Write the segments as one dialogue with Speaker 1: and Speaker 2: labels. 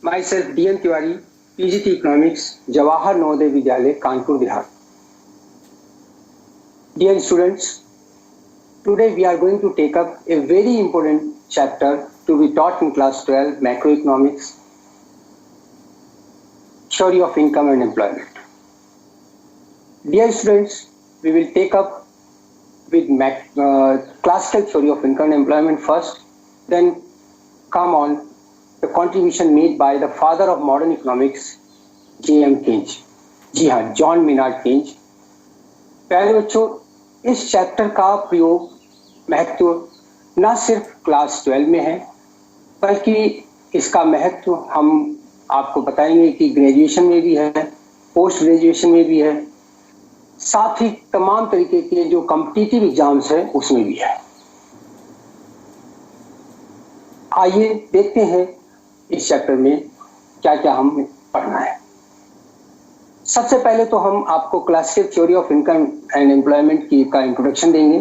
Speaker 1: Myself, D.N. Tiwari, PGT Economics, Jawahar Navodaya Vidyalaya, Kanpur, Bihar. Dear students, today we are going to take up a very important chapter to be taught in class 12, macroeconomics, theory of income and employment. Dear students, we will take up with classical theory of income and employment first, then come on the contribution made by the father of modern economics, J.M. Keynes. जी हाँ, John Maynard Keynes. प्यारे बच्चों, इस chapter का प्रयोग महत्व न सिर्फ class 12 में है, बल्कि इसका महत्व हम आपको बताएंगे कि ग्रेजुएशन में भी है, पोस्ट ग्रेजुएशन में भी है, साथ ही तमाम तरीके के जो कॉम्पिटिटिव एग्जाम्स हैं उसमें भी है। आइए देखते हैं इस चैप्टर में क्या क्या हमें पढ़ना है। सबसे पहले तो हम आपको classical theory of income and employment की का इंट्रोडक्शन देंगे,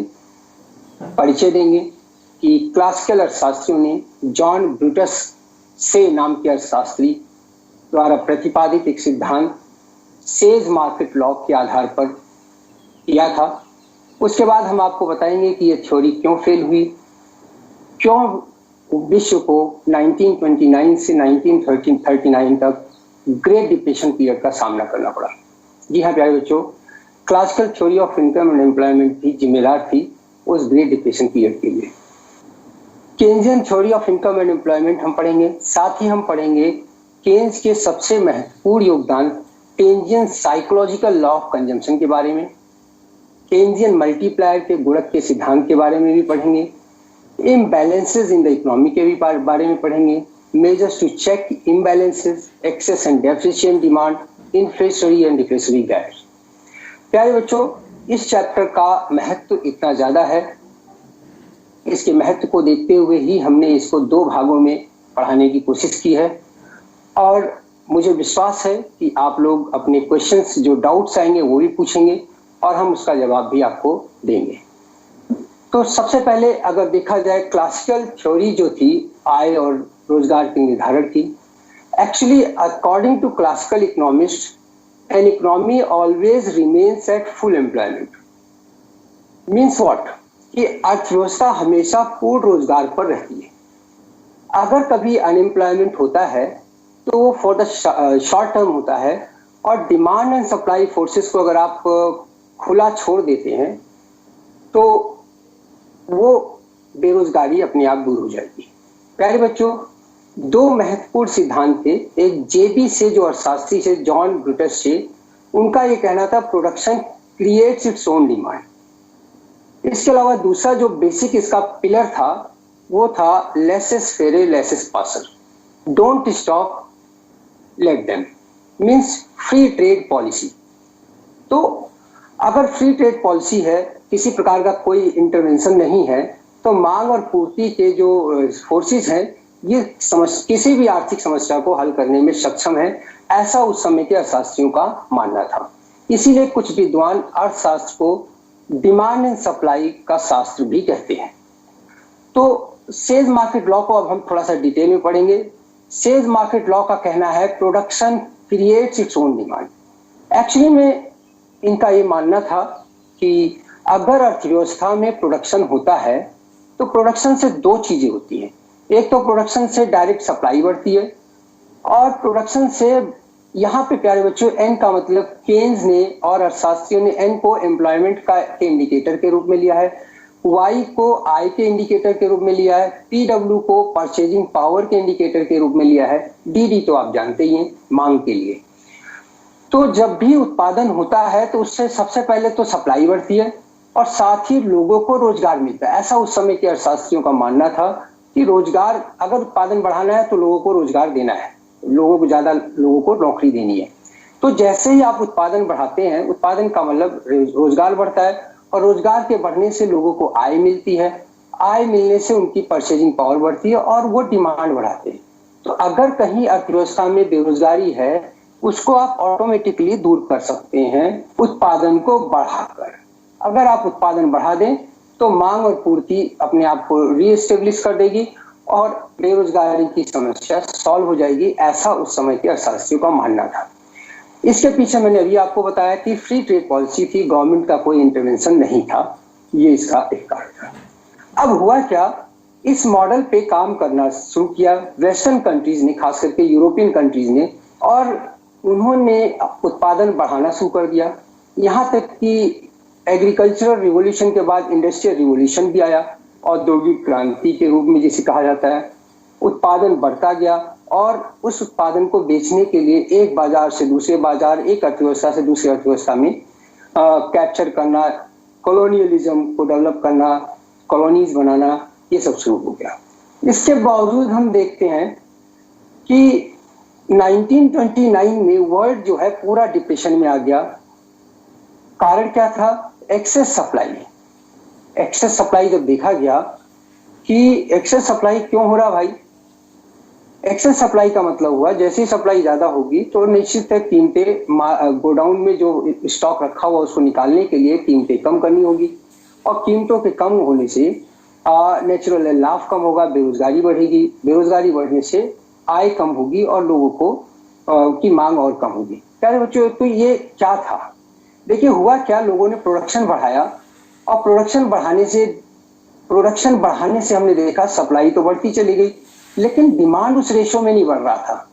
Speaker 1: परिचय देंगे कि क्लासिकल अर्थशास्त्रियों ने जॉन ब्रूटस से नाम के अर्थशास्त्री द्वारा प्रतिपादित एक सिद्धांत सेज मार्केट लॉ के आधार पर किया था। उसके बाद हम आपको बताएंगे कि यह थ्योरी क्यों फेल हुई, क्यों विश्व को 1929 से 1939 तक ग्रेट डिप्रेशन पीरियड का सामना करना पड़ा। जी हाँ प्यारे बच्चों, classical theory of income and employment भी जिम्मेदार थी उस ग्रेट डिप्रेशन पीरियड के लिए। Keynesian theory of income and employment हम पढ़ेंगे, साथ ही हम पढ़ेंगे केन्स के सबसे महत्वपूर्ण योगदान Keynesian psychological law of consumption के बारे में, केन्जियन मल्टीप्लायर के गुणक के सिद्धांत के बारे में भी पढ़ेंगे, इम्बैलेंसेस इन द इकोनॉमी के भी बारे में पढ़ेंगे, measures to check imbalances, excess and deficient demand, inflationary and deflationary gaps. प्यारे बच्चों, इस चैप्टर का महत्व इतना ज्यादा है, इसके महत्व को देखते हुए ही हमने इसको 2 भागों में पढ़ाने की कोशिश की है और मुझे विश्वास है कि आप लोग अपने क्वेश्चंस जो डाउट्स आएंगे वो भी पूछेंगे और हम उसका जवाब भी आपको देंगे। तो सबसे पहले अगर देखा जाए क्लासिकल थ्योरी जो थी आय और रोजगार के निर्धारण की, actually according to classical economist an economy always remains at full employment. Means what, कि अर्थव्यवस्था हमेशा पूर्ण रोजगार पर रहती है। अगर कभी अनएम्प्लॉयमेंट होता है तो वो फॉर द शॉर्ट टर्म होता है और डिमांड एंड सप्लाई फोर्सेस को अगर आप खुला छोड़ देते हैं तो वो बेरोजगारी अपने आप दूर हो जाएगी। प्यारे बच्चों, 2 महत्वपूर्ण सिद्धांत थे, एक जेबी से जो अर्थशास्त्री से जॉन ब्रूटस से, उनका ये कहना था production creates its own demand. इसके अलावा दूसरा जो बेसिक इसका पिलर था वो था लेसेस फेरे laces passer, don't stop let them, means free trade policy. तो अगर फ्री ट्रेड पॉलिसी है, किसी प्रकार का कोई इंटरवेंशन नहीं है, तो मांग और पूर्ति के जो फोर्सेस हैं ये किसी भी आर्थिक समस्या को हल करने में सक्षम है, ऐसा उस समय के अर्थशास्त्रियों का मानना था। इसीलिए कुछ विद्वान अर्थशास्त्र को डिमांड एंड सप्लाई का शास्त्र भी कहते हैं। तो सेज मार्केट लॉ को अब हम थोड़ा सा डिटेल में पढ़ेंगे। सेज मार्केट लॉ का कहना है production creates its own demand. Actually में इनका ये मानना था कि अगर अर्थव्यवस्था में प्रोडक्शन होता है तो प्रोडक्शन से 2 चीजें होती हैं। एक तो प्रोडक्शन से डायरेक्ट सप्लाई बढ़ती है और प्रोडक्शन से, यहाँ पे प्यारे बच्चों एन का मतलब केन्स ने और अर्थशास्त्रियों ने एन को एम्प्लॉयमेंट का के इंडिकेटर के रूप में लिया है, वाई को आय के इंडिकेटर के रूप में लिया है, पीडब्ल्यू को परचेजिंग पावर के इंडिकेटर के रूप में लिया है, डीडी तो आप जानते ही हैं मांग के लिए। तो जब भी उत्पादन होता है तो उससे सबसे पहले तो सप्लाई बढ़ती है और साथ ही लोगों को रोजगार मिलता है। ऐसा उस समय के अर्थशास्त्रियों का मानना था कि रोजगार, अगर उत्पादन बढ़ाना है तो लोगों को रोजगार देना है, लोगों को ज्यादा लोगों को नौकरी देनी है। तो जैसे ही आप उत्पादन बढ़ाते हैं, उत्पादन का मतलब रोजगार बढ़ता है और रोजगार के बढ़ने से लोगों को आय मिलती है, आय मिलने से उनकी परचेजिंग पावर बढ़ती है और वो डिमांड बढ़ाते हैं। तो अगर कहीं अर्थव्यवस्था में बेरोजगारी है, उसको आप ऑटोमेटिकली दूर कर सकते हैं उत्पादन को बढ़ाकर। अगर आप उत्पादन बढ़ा दें तो मांग और पूर्ति अपने आप को रीएस्टेब्लिश कर देगी और बेरोजगारी की समस्या सॉल्व हो जाएगी, ऐसा उस समय के अर्थशास्त्रियों का मानना था। इसके पीछे मैंने अभी आपको बताया कि फ्री ट्रेड पॉलिसी थी, गवर्नमेंट का कोई इंटरवेंशन नहीं था, ये इसका एक कारण था। अब हुआ क्या, इस मॉडल पे काम करना शुरू किया वेस्टर्न कंट्रीज ने, खास करके यूरोपियन कंट्रीज ने, और उन्होंने उत्पादन बढ़ाना शुरू कर दिया। यहाँ तक कि एग्रीकल्चरल रिवॉल्यूशन के बाद इंडस्ट्रियल रिवॉल्यूशन भी आया, औद्योगिक क्रांति के रूप में जिसे कहा जाता है। उत्पादन बढ़ता गया और उस उत्पादन को बेचने के लिए एक बाजार से दूसरे बाजार, एक अर्थव्यवस्था से दूसरी अर्थव्यवस्था में कैप्चर करना, कॉलोनियलिज्म को डेवलप करना, कॉलोनीज बनाना, ये सब शुरू हो गया। इसके बावजूद हम देखते हैं कि 1929 में वर्ल्ड जो है पूरा डिप्रेशन में आ गया। कारण क्या था? Excess supply. एक्सेस सप्लाई जब देखा गया कि एक्सेस सप्लाई क्यों हो रहा भाई, एक्सेस सप्लाई का मतलब हुआ जैसे ही सप्लाई ज्यादा होगी तो निश्चित है कीमतें, गोडाउन में जो स्टॉक रखा हुआ उसको निकालने के लिए कीमतें कम करनी होगी, और कीमतों के कम होने से नेचुरल लाभ कम होगा, बेरोजगारी बढ़ेगी, बेरोजगारी बढ़ने से आय कम होगी और लोगों को की मांग और कम होगी। प्यारे बच्चों, तो ये क्या था? देखिए हुआ क्या, लोगों ने प्रोडक्शन बढ़ाया, और प्रोडक्शन बढ़ाने से हमने देखा सप्लाई तो बढ़ती चली गई, लेकिन डिमांड उस रेशो में नहीं बढ़ रहा था।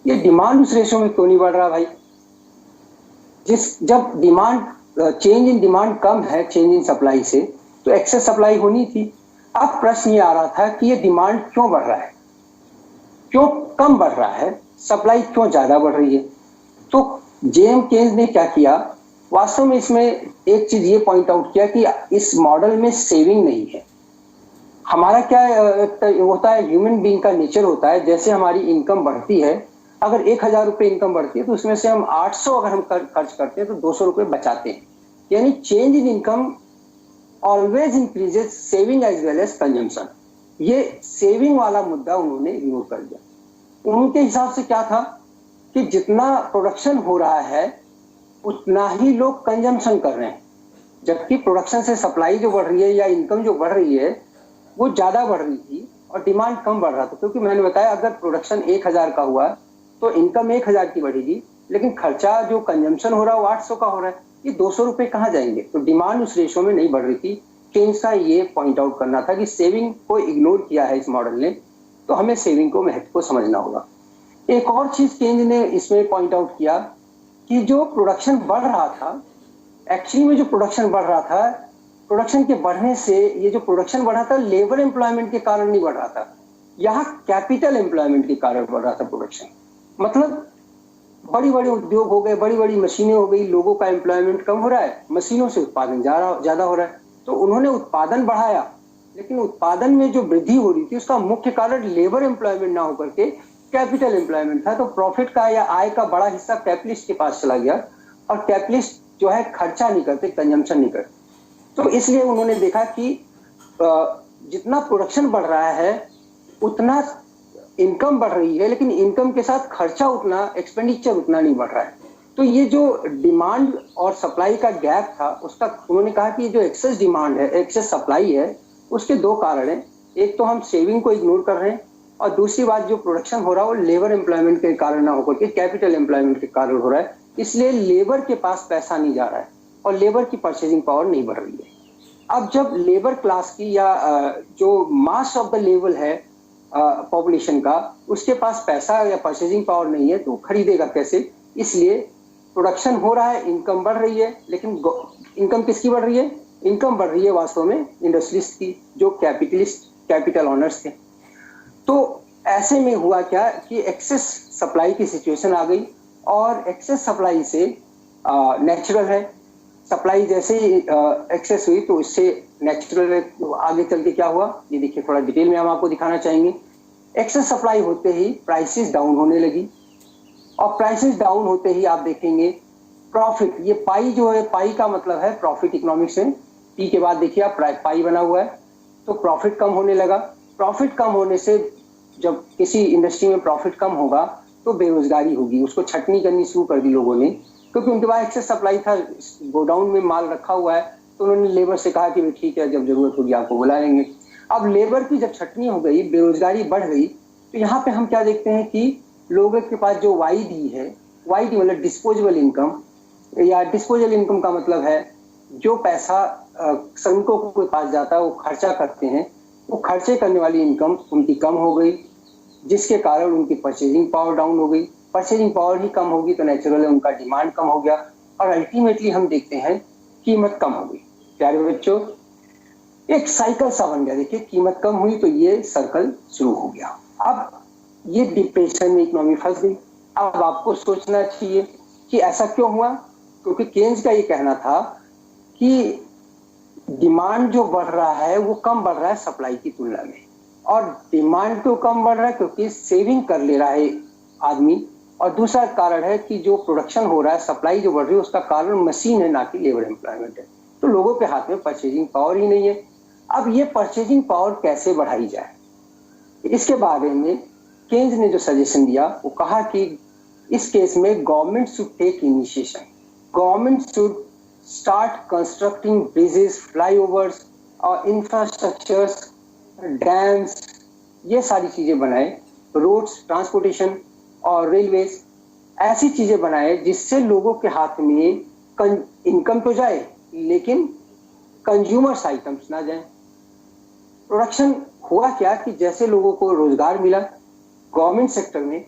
Speaker 1: ये डिमांड उस रेशो में क्यों नहीं बढ़ रहा भाई? जब डिमांड, चेंज इन डिमांड कम है चेंज इन सप्लाई से, तो एक्सेस सप्लाई होनी थी। अब प्रश्न ये आ रहा था कि ये डिमांड क्यों बढ़ रहा है, क्यों कम बढ़ रहा है, सप्लाई क्यों ज्यादा बढ़ रही है? तो जेएम केन्स ने क्या किया, वास्तव में इसमें एक चीज ये पॉइंट आउट किया कि इस मॉडल में सेविंग नहीं है। हमारा क्या होता है, ह्यूमन बीइंग का नेचर होता है, जैसे हमारी इनकम बढ़ती है, अगर 1000 रुपए इनकम बढ़ती है तो उसमें से हम 800 अगर हम खर्च करते हैं तो 200 रुपए बचाते हैं। यानी change in income always increases saving as well as consumption. ये सेविंग वाला मुद्दा उन्होंने इग्नोर कर दिया। उनके हिसाब से क्या था कि जितना प्रोडक्शन हो रहा है उतना ही लोग कंजम्पशन कर रहे हैं, जबकि प्रोडक्शन से सप्लाई जो बढ़ रही है या इनकम जो बढ़ रही है वो ज्यादा बढ़ रही थी और डिमांड कम बढ़ रहा था। क्योंकि मैंने बताया अगर प्रोडक्शन 1000 का हुआ तो इनकम 1000 की बढ़ेगी, लेकिन खर्चा जो कंजम्पशन हो रहा है वो 800 का हो रहा है, ये 200 रुपए कहाँ जाएंगे? तो डिमांड उस रेशो में नहीं बढ़ रही थी। केन्स का ये पॉइंट आउट करना था कि सेविंग को इग्नोर किया है इस मॉडल ने, तो हमें सेविंग को महत्व को समझना होगा। एक और चीज केन्स ने इसमें पॉइंट आउट किया कि जो प्रोडक्शन बढ़ रहा था, एक्चुअली में जो प्रोडक्शन बढ़ रहा था, प्रोडक्शन के बढ़ने से ये जो प्रोडक्शन बढ़ा था लेबर एम्प्लॉयमेंट के कारण नहीं बढ़ रहा था, यहाँ कैपिटल एम्प्लॉयमेंट के कारण बढ़ रहा था प्रोडक्शन। मतलब बड़ी बड़ी उद्योग हो गए, बड़ी बड़ी मशीनें हो गई, लोगों का एम्प्लॉयमेंट कम हो रहा है, मशीनों से उत्पादन ज्यादा हो रहा है। तो उन्होंने उत्पादन बढ़ाया, लेकिन उत्पादन में जो वृद्धि हो रही थी उसका मुख्य कारण लेबर एम्प्लॉयमेंट ना होकर के कैपिटल एम्प्लॉयमेंट था। तो प्रॉफिट का या आय का बड़ा हिस्सा कैपिटलिस्ट के पास चला गया, और कैपिटलिस्ट जो है खर्चा नहीं करते, कंजम्पशन नहीं करते। तो इसलिए उन्होंने देखा कि जितना प्रोडक्शन बढ़ रहा है उतना इनकम बढ़ रही है, लेकिन इनकम के साथ खर्चा उतना, एक्सपेंडिचर उतना नहीं बढ़ रहा है। तो ये जो डिमांड और सप्लाई का गैप था उसका उन्होंने कहा कि जो एक्सेस डिमांड है, एक्सेस सप्लाई है, उसके दो कारण हैं। एक तो हम सेविंग को इग्नोर कर रहे हैं, और दूसरी बात जो प्रोडक्शन हो रहा है वो लेबर एम्प्लॉयमेंट के कारण ना होकर के कैपिटल एम्प्लॉयमेंट के कारण हो रहा है। इसलिए लेबर के पास पैसा नहीं जा रहा है और लेबर की परचेजिंग पावर नहीं बढ़ रही है। अब जब लेबर क्लास की या जो मास ऑफ द लेवल है पॉपुलेशन का, उसके पास पैसा या परचेजिंग पावर नहीं है तो खरीदेगा कैसे? इसलिए प्रोडक्शन हो रहा है, इनकम बढ़ रही है, लेकिन इनकम किसकी बढ़ रही है? इनकम बढ़ रही है वास्तव में इंडस्ट्रियलिस्ट की, जो कैपिटल ओनर्स थे। तो ऐसे में हुआ क्या कि एक्सेस सप्लाई की सिचुएशन आ गई, और एक्सेस सप्लाई से नेचुरल है, सप्लाई जैसे ही एक्सेस हुई तो इससे नेचुरल आगे चल के क्या हुआ ये देखिए, थोड़ा डिटेल में हम आपको दिखाना चाहेंगे। एक्सेस सप्लाई होते ही प्राइसेस डाउन होने लगी, और प्राइसेस डाउन होते ही आप देखेंगे प्रॉफिट, ये पाई जो है, पाई का मतलब है प्रॉफिट इकोनॉमिक्स में, पी के बाद देखिए आप पाई बना हुआ है, तो प्रॉफिट कम होने लगा। प्रॉफिट कम होने से जब किसी इंडस्ट्री में प्रॉफिट कम होगा तो बेरोजगारी होगी, उसको छटनी करनी शुरू कर दी लोगों ने, क्योंकि उनके पास एक्सेस सप्लाई था, गोडाउन में माल रखा हुआ है, तो उन्होंने लेबर से कहा कि ठीक है जब जरूरत होगी आपको बुला लेंगे। अब लेबर की जब छटनी हो गई, बेरोजगारी बढ़ गई, तो यहाँ पे हम क्या देखते हैं कि लोगों के पास जो वाईडी है, वाईडी मतलब डिस्पोजेबल इनकम, या डिस्पोजेबल इनकम का मतलब है जो पैसा श्रमिकों के पास जाता है वो खर्चा करते हैं, वो खर्चे करने वाली इनकम उनकी कम हो गई, जिसके कारण उनकी परचेजिंग पावर डाउन हो गई। परचेजिंग पावर ही कम होगी तो नेचुरल है उनका डिमांड कम हो गया, और अल्टीमेटली हम देखते हैं कीमत कम हो गई। प्यारे बच्चों, एक साइकिल सा बन गया। देखिए, कीमत कम हुई तो ये सर्कल शुरू हो गया। अब ये डिप्रेशन में इकोनॉमी फंस गई। अब आपको सोचना चाहिए कि ऐसा क्यों हुआ, क्योंकि केन्स का ये कहना था कि डिमांड जो बढ़ रहा है वो कम बढ़ रहा है सप्लाई की तुलना में, और डिमांड क्यों कम बढ़ रहा है, क्योंकि सेविंग कर ले रहा है आदमी, और दूसरा कारण है कि जो प्रोडक्शन हो रहा है, सप्लाई जो बढ़ रही है, उसका कारण मशीन है, ना कि लेबर एम्प्लॉयमेंट है। तो लोगों के हाथ में परचेजिंग पावर ही नहीं है। अब ये परचेजिंग पावर कैसे बढ़ाई जाए, इसके बारे में केन्स ने जो सजेशन दिया वो कहा कि इस केस में government should take initiation, government should start constructing bridges, flyovers और इंफ्रास्ट्रक्चर्स, डैम्स, ये सारी चीजें बनाए, रोड्स, ट्रांसपोर्टेशन और रेलवेज, ऐसी चीजें बनाए जिससे लोगों के हाथ में इनकम तो जाए लेकिन कंज्यूमर्स आइटम्स ना जाए। प्रोडक्शन हुआ क्या कि जैसे लोगों को रोजगार मिला गवर्नमेंट सेक्टर में,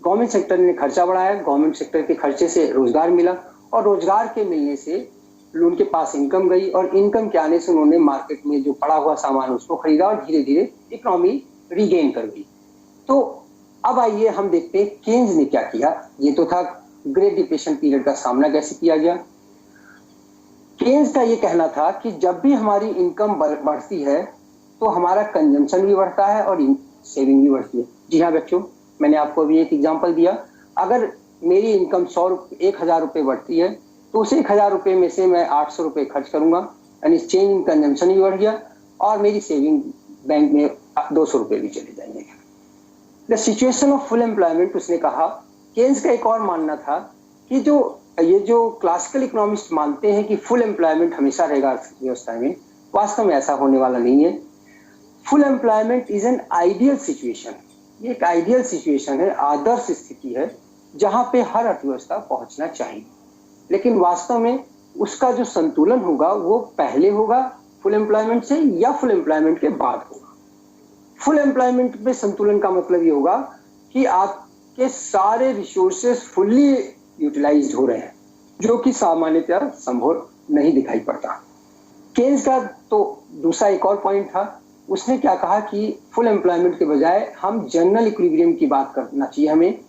Speaker 1: गवर्नमेंट सेक्टर ने खर्चा बढ़ाया, गवर्नमेंट सेक्टर के खर्चे से रोजगार मिला, और रोजगार के मिलने से उनके पास इनकम गई, और इनकम के आने से उन्होंने मार्केट में जो पड़ा हुआ सामान उसको खरीदा, और धीरे धीरे इकोनॉमी रीगेन कर गई। तो अब आइए हम देखते हैं केन्स ने क्या किया। ये तो था ग्रेट डिप्रेशन पीरियड का सामना कैसे किया गया। केन्स का ये कहना था कि जब भी हमारी इनकम बढ़ती है तो हमारा कंजम्पशन भी बढ़ता है और सेविंग भी बढ़ती है। जी हाँ बच्चों, मैंने आपको अभी एक एग्जांपल दिया। अगर मेरी इनकम 1,000 रुपये बढ़ती है तो उस 1,000 रुपये में से मैं 800 रुपये खर्च करूंगा, यानी चेंज इन कंजम्पशन भी बढ़ गया, और मेरी सेविंग बैंक में 200 रुपये भी चले जाएंगे। The situation of full employment, उसने कहा, केन्स का एक और मानना था कि ये जो क्लासिकल इकोनॉमिस्ट मानते हैं कि फुल एम्प्लॉयमेंट हमेशा रहेगा अर्थव्यवस्था में, वास्तव में ऐसा होने वाला नहीं है। Full employment is an ideal situation, ये एक आइडियल सिचुएशन है, आदर्श स्थिति है जहां पे हर अर्थव्यवस्था पहुंचना चाहिए, लेकिन वास्तव में उसका जो संतुलन होगा वो पहले होगा फुल एम्प्लॉयमेंट से या फुल एम्प्लॉयमेंट के बाद होगा। फुल एम्प्लॉयमेंट में संतुलन का मतलब ये होगा कि आपके सारे रिसोर्सेज फुल्ली यूटिलाइज्ड हो रहे हैं, जो कि सामान्यतः संभव नहीं दिखाई पड़ता। केन्स का तो दूसरा एक और पॉइंट था, उसने क्या कहा कि फुल एम्प्लॉयमेंट के बजाय हम जनरल इक्विलिब्रियम की बात करना चाहिए हमें,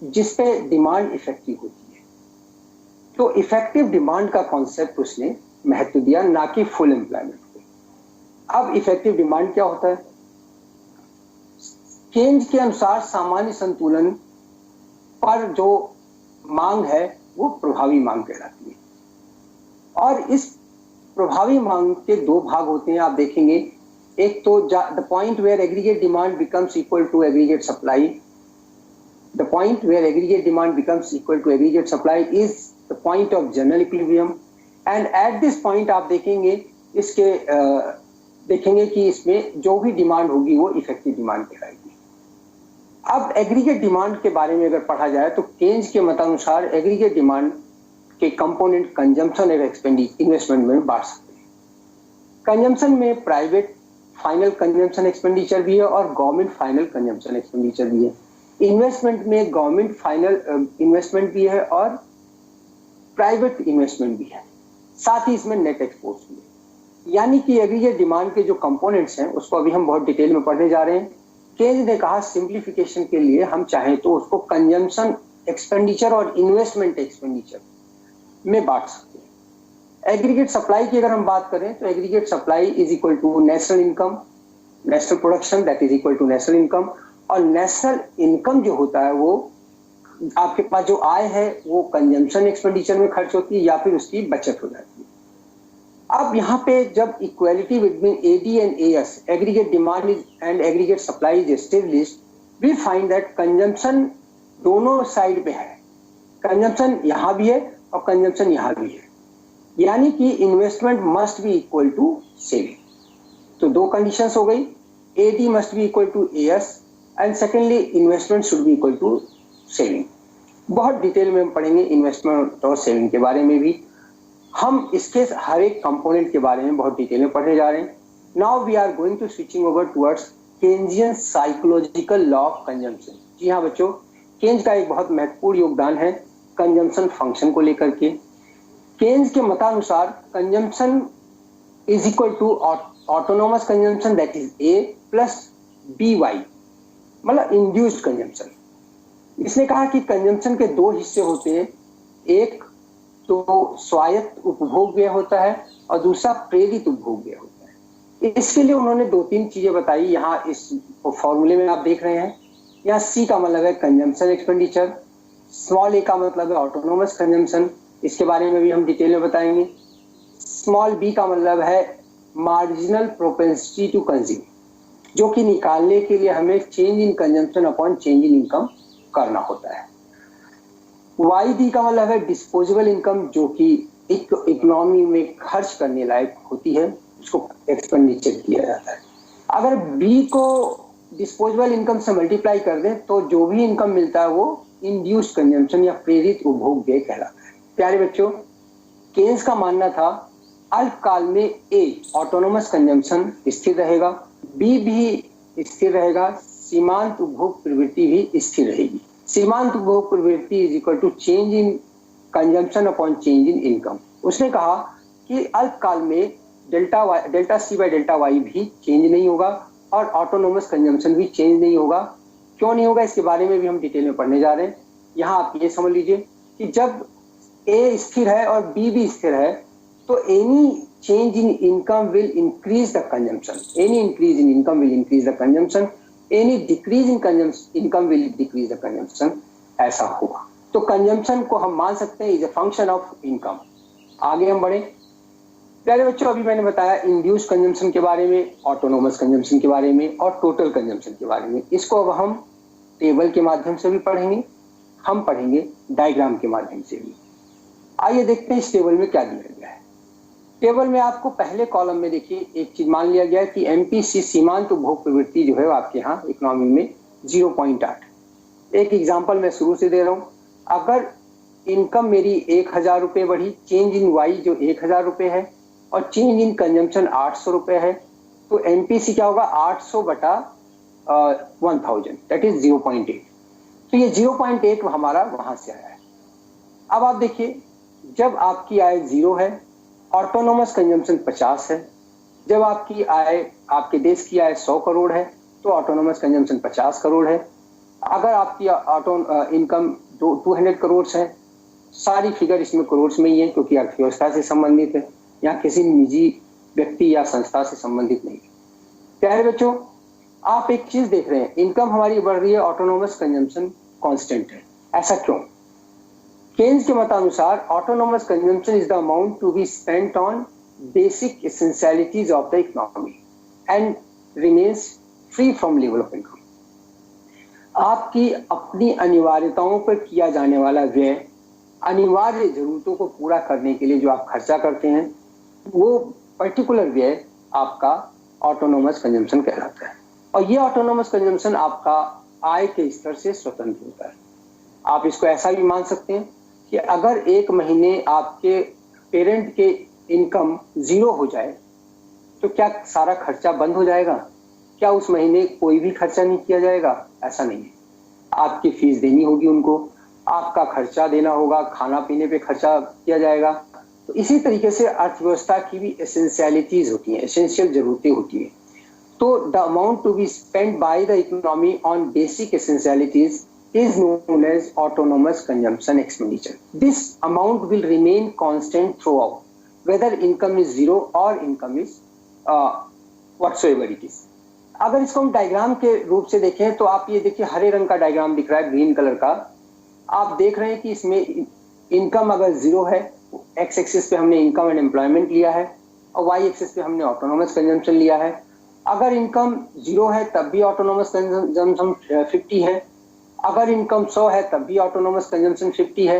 Speaker 1: जिसपे डिमांड इफेक्टिव होती है। तो इफेक्टिव डिमांड का कॉन्सेप्ट उसने महत्व दिया, ना कि फुल एम्प्लॉयमेंट को। अब इफेक्टिव डिमांड क्या होता है? केन्स के अनुसार सामान्य संतुलन पर जो मांग है वो प्रभावी मांग कहलाती है, और इस प्रभावी मांग के दो भाग होते हैं, आप देखेंगे। एक तो the point where aggregate demand becomes equal to aggregate supply, the point where aggregate demand becomes equal to aggregate supply is the point of general equilibrium, and at this point आप देखेंगे देखेंगे कि इसमें जो भी डिमांड होगी वो effective demand कहलाएगी। अब एग्रीगेट डिमांड के बारे में अगर पढ़ा जाए तो केन्स के मतानुसार एग्रीगेट डिमांड के कंपोनेंट कंजम्पशन और इन्वेस्टमेंट में बांट सकते हैं। कंजम्पशन में प्राइवेट फाइनल कंजम्पशन एक्सपेंडिचर भी है और गवर्नमेंट फाइनल कंजम्पशन एक्सपेंडिचर भी है। इन्वेस्टमेंट में गवर्नमेंट फाइनल इन्वेस्टमेंट भी है और प्राइवेट इन्वेस्टमेंट भी है, साथ ही इसमें नेट एक्सपोर्ट्स भी है। यानी कि एग्रीगेट डिमांड के जो कंपोनेंट्स हैं उसको अभी हम बहुत डिटेल में पढ़ने जा रहे हैं। केन्स ने कहा सिंप्लीफिकेशन के लिए हम चाहें तो उसको कंजम्पशन एक्सपेंडिचर और इन्वेस्टमेंट एक्सपेंडिचर में बांट सकते हैं। एग्रीगेट सप्लाई की अगर हम बात करें तो aggregate supply is equal to national income, national production that is equal to national income, और नेशनल इनकम जो होता है वो आपके पास जो आय है वो कंजम्पशन एक्सपेंडिचर में खर्च होती है या फिर उसकी बचत हो जाती है। अब यहाँ पे जब equality between AD and AS, aggregate demand and aggregate supply is established, we find that consumption दोनों साइड पे है, कंजम्पशन यहाँ भी है और कंजम्पशन यहाँ भी है, यानी कि investment must be equal to saving. तो दो कंडीशंस हो गई, AD must be equal to AS and secondly investment should be equal to saving. बहुत डिटेल में हम पढ़ेंगे इन्वेस्टमेंट और सेविंग के बारे में भी। हम इसके हर एक कंपोनेंट के बारे में बहुत डिटेल में पढ़ने जा रहे हैं। Now we are going to switching over towards Keynesian psychological law of consumption. जी हाँ बच्चों, केन्ज का एक बहुत महत्वपूर्ण योगदान है कंजम्पशन फंक्शन को लेकर के। केन्ज के मतानुसार consumption is equal to autonomous consumption that is A plus BY, मतलब इंड्यूस्ड कंजम्पशन। इसने कहा कि कंजम्पशन के दो हिस्से होते हैं, एक तो स्वायत्त उपभोग व्यय होता है और दूसरा प्रेरित उपभोग व्यय होता है। इसके लिए उन्होंने दो तीन चीजें बताई। यहाँ इस फॉर्मूले में आप देख रहे हैं, यहाँ C का मतलब है कंजम्पशन एक्सपेंडिचर, स्मॉल a का मतलब है ऑटोनोमस कंजम्पशन, इसके बारे में भी हम डिटेल में बताएंगे। स्मॉल b का मतलब है मार्जिनल प्रोपेंसिटी टू कंज्यूम, जो कि निकालने के लिए हमें change in consumption upon change in income करना होता है। YD का मतलब है डिस्पोजेबल इनकम, जो कि इकोनॉमी में खर्च करने लायक होती है, उसको एक्सपेंडिचर किया जाता है। अगर B को डिस्पोजेबल इनकम से मल्टीप्लाई कर दें तो जो भी इनकम मिलता है वो इंड्यूस्ड कंजम्पशन या प्रेरित उपभोग व्यय कहलाता है। प्यारे बच्चों, केन्स का मानना था अल्पकाल में A ऑटोनोमस कंजम्पशन स्थिर रहेगा, B भी स्थिर रहेगा, सीमांत उपभोग प्रवृत्ति भी स्थिर रहेगी। सीमांत उपभोग प्रवृत्ति is equal to change in consumption upon change in income. उसने कहा कि अल्पकाल में delta C by delta Y भी चेंज नहीं होगा और ऑटोनोमस कंजम्पशन भी चेंज नहीं होगा। क्यों नहीं होगा, इसके बारे में भी हम डिटेल में पढ़ने जा रहे हैं। यहाँ आप ये समझ लीजिए कि जब A स्थिर है और B भी स्थिर है तो any change in income will increase the consumption. Any increase in income will increase the consumption. Any decrease in income will decrease the consumption. ऐसा होगा। तो कंजम्पशन को हम मान सकते हैं is a function of income. आगे हम बढ़े। प्यारे बच्चों, अभी मैंने बताया इंड्यूस्ड कंजम्पशन के बारे में, ऑटोनोमस कंजम्पशन के बारे में और टोटल कंजम्पशन के बारे में। इसको अब हम टेबल के माध्यम से भी पढ़ेंगे, हम पढ़ेंगे डायग्राम के माध्यम से भी। आइए देखते हैं इस टेबल में क्या दिया गया है। टेबल में आपको पहले कॉलम में देखिए एक चीज मान लिया गया है कि MPC सीमांत उपभोग प्रवृत्ति जो है आपके यहाँ इकोनॉमी में 0.8। एक एग्जांपल मैं शुरू से दे रहा हूँ। अगर इनकम मेरी 1000 रुपये बढ़ी, चेंज इन Y जो 1000 रुपये है और चेंज इन कंजम्पशन 800 रुपये है, तो MPC क्या होगा 800 बटा 1000 दैट इज 0.8। तो ये 0.8 हमारा वहां से आया है। अब आप देखिए, जब आपकी आय 0 है, ऑटोनोमस कंजम्पशन 50 है। जब आपकी आय, आपके देश की आय 100 करोड़ है तो ऑटोनोमस कंजम्पशन 50 करोड़ है। अगर आपकी इनकम 200 करोड़ है, सारी फिगर इसमें करोड़ में ही है क्योंकि अर्थव्यवस्था से संबंधित है, यहाँ किसी निजी व्यक्ति या संस्था से संबंधित नहीं है। प्यारे बच्चों, आप एक चीज देख रहे हैं, इनकम हमारी बढ़ रही है, ऑटोनोमस कंजम्पशन कांस्टेंट है। ऐसा क्यों? केन्स के मतानुसार autonomous consumption is the amount to be spent on basic essentialities of the economy and remains free from level of income. आपकी अपनी अनिवार्यताओं पर किया जाने वाला व्यय, अनिवार्य जरूरतों को पूरा करने के लिए जो आप खर्चा करते हैं, वो पर्टिकुलर व्यय आपका ऑटोनोमस कंजम्पशन कहलाता है। और ये ऑटोनोमस कंजम्पशन आपका आय के स्तर से स्वतंत्र होता है। आप इसको ऐसा भी मान सकते हैं कि अगर एक महीने आपके पेरेंट के इनकम 0 हो जाए तो क्या सारा खर्चा बंद हो जाएगा? क्या उस महीने कोई भी खर्चा नहीं किया जाएगा? ऐसा नहीं है। आपकी फीस देनी होगी उनको, आपका खर्चा देना होगा, खाना पीने पे खर्चा किया जाएगा। तो इसी तरीके से अर्थव्यवस्था की भी एसेंशियलिटीज होती हैं, एसेंशियल जरूरतें होती हैं। तो the amount to be spend by the economy on basic essentialities is known as autonomous consumption expenditure. This amount will remain constant throughout, whether income is 0 or income is whatsoever it is. अगर इसको हम diagram के रूप से देखें तो आप ये देखिए, हरे रंग का डायग्राम दिख रहा है, ग्रीन कलर का। आप देख रहे हैं कि इसमें इनकम अगर 0 है, एक्स एक्सिस पे हमने इनकम एंड एम्प्लॉयमेंट लिया है और वाई एक्सिस पे हमने ऑटोनोमस कंजम्पशन लिया है। अगर इनकम 0 है तब भी ऑटोनोमस कंजम्पशन 50 है, अगर इनकम 100 है तब भी ऑटोनोमस कंजम्पशन 50 है,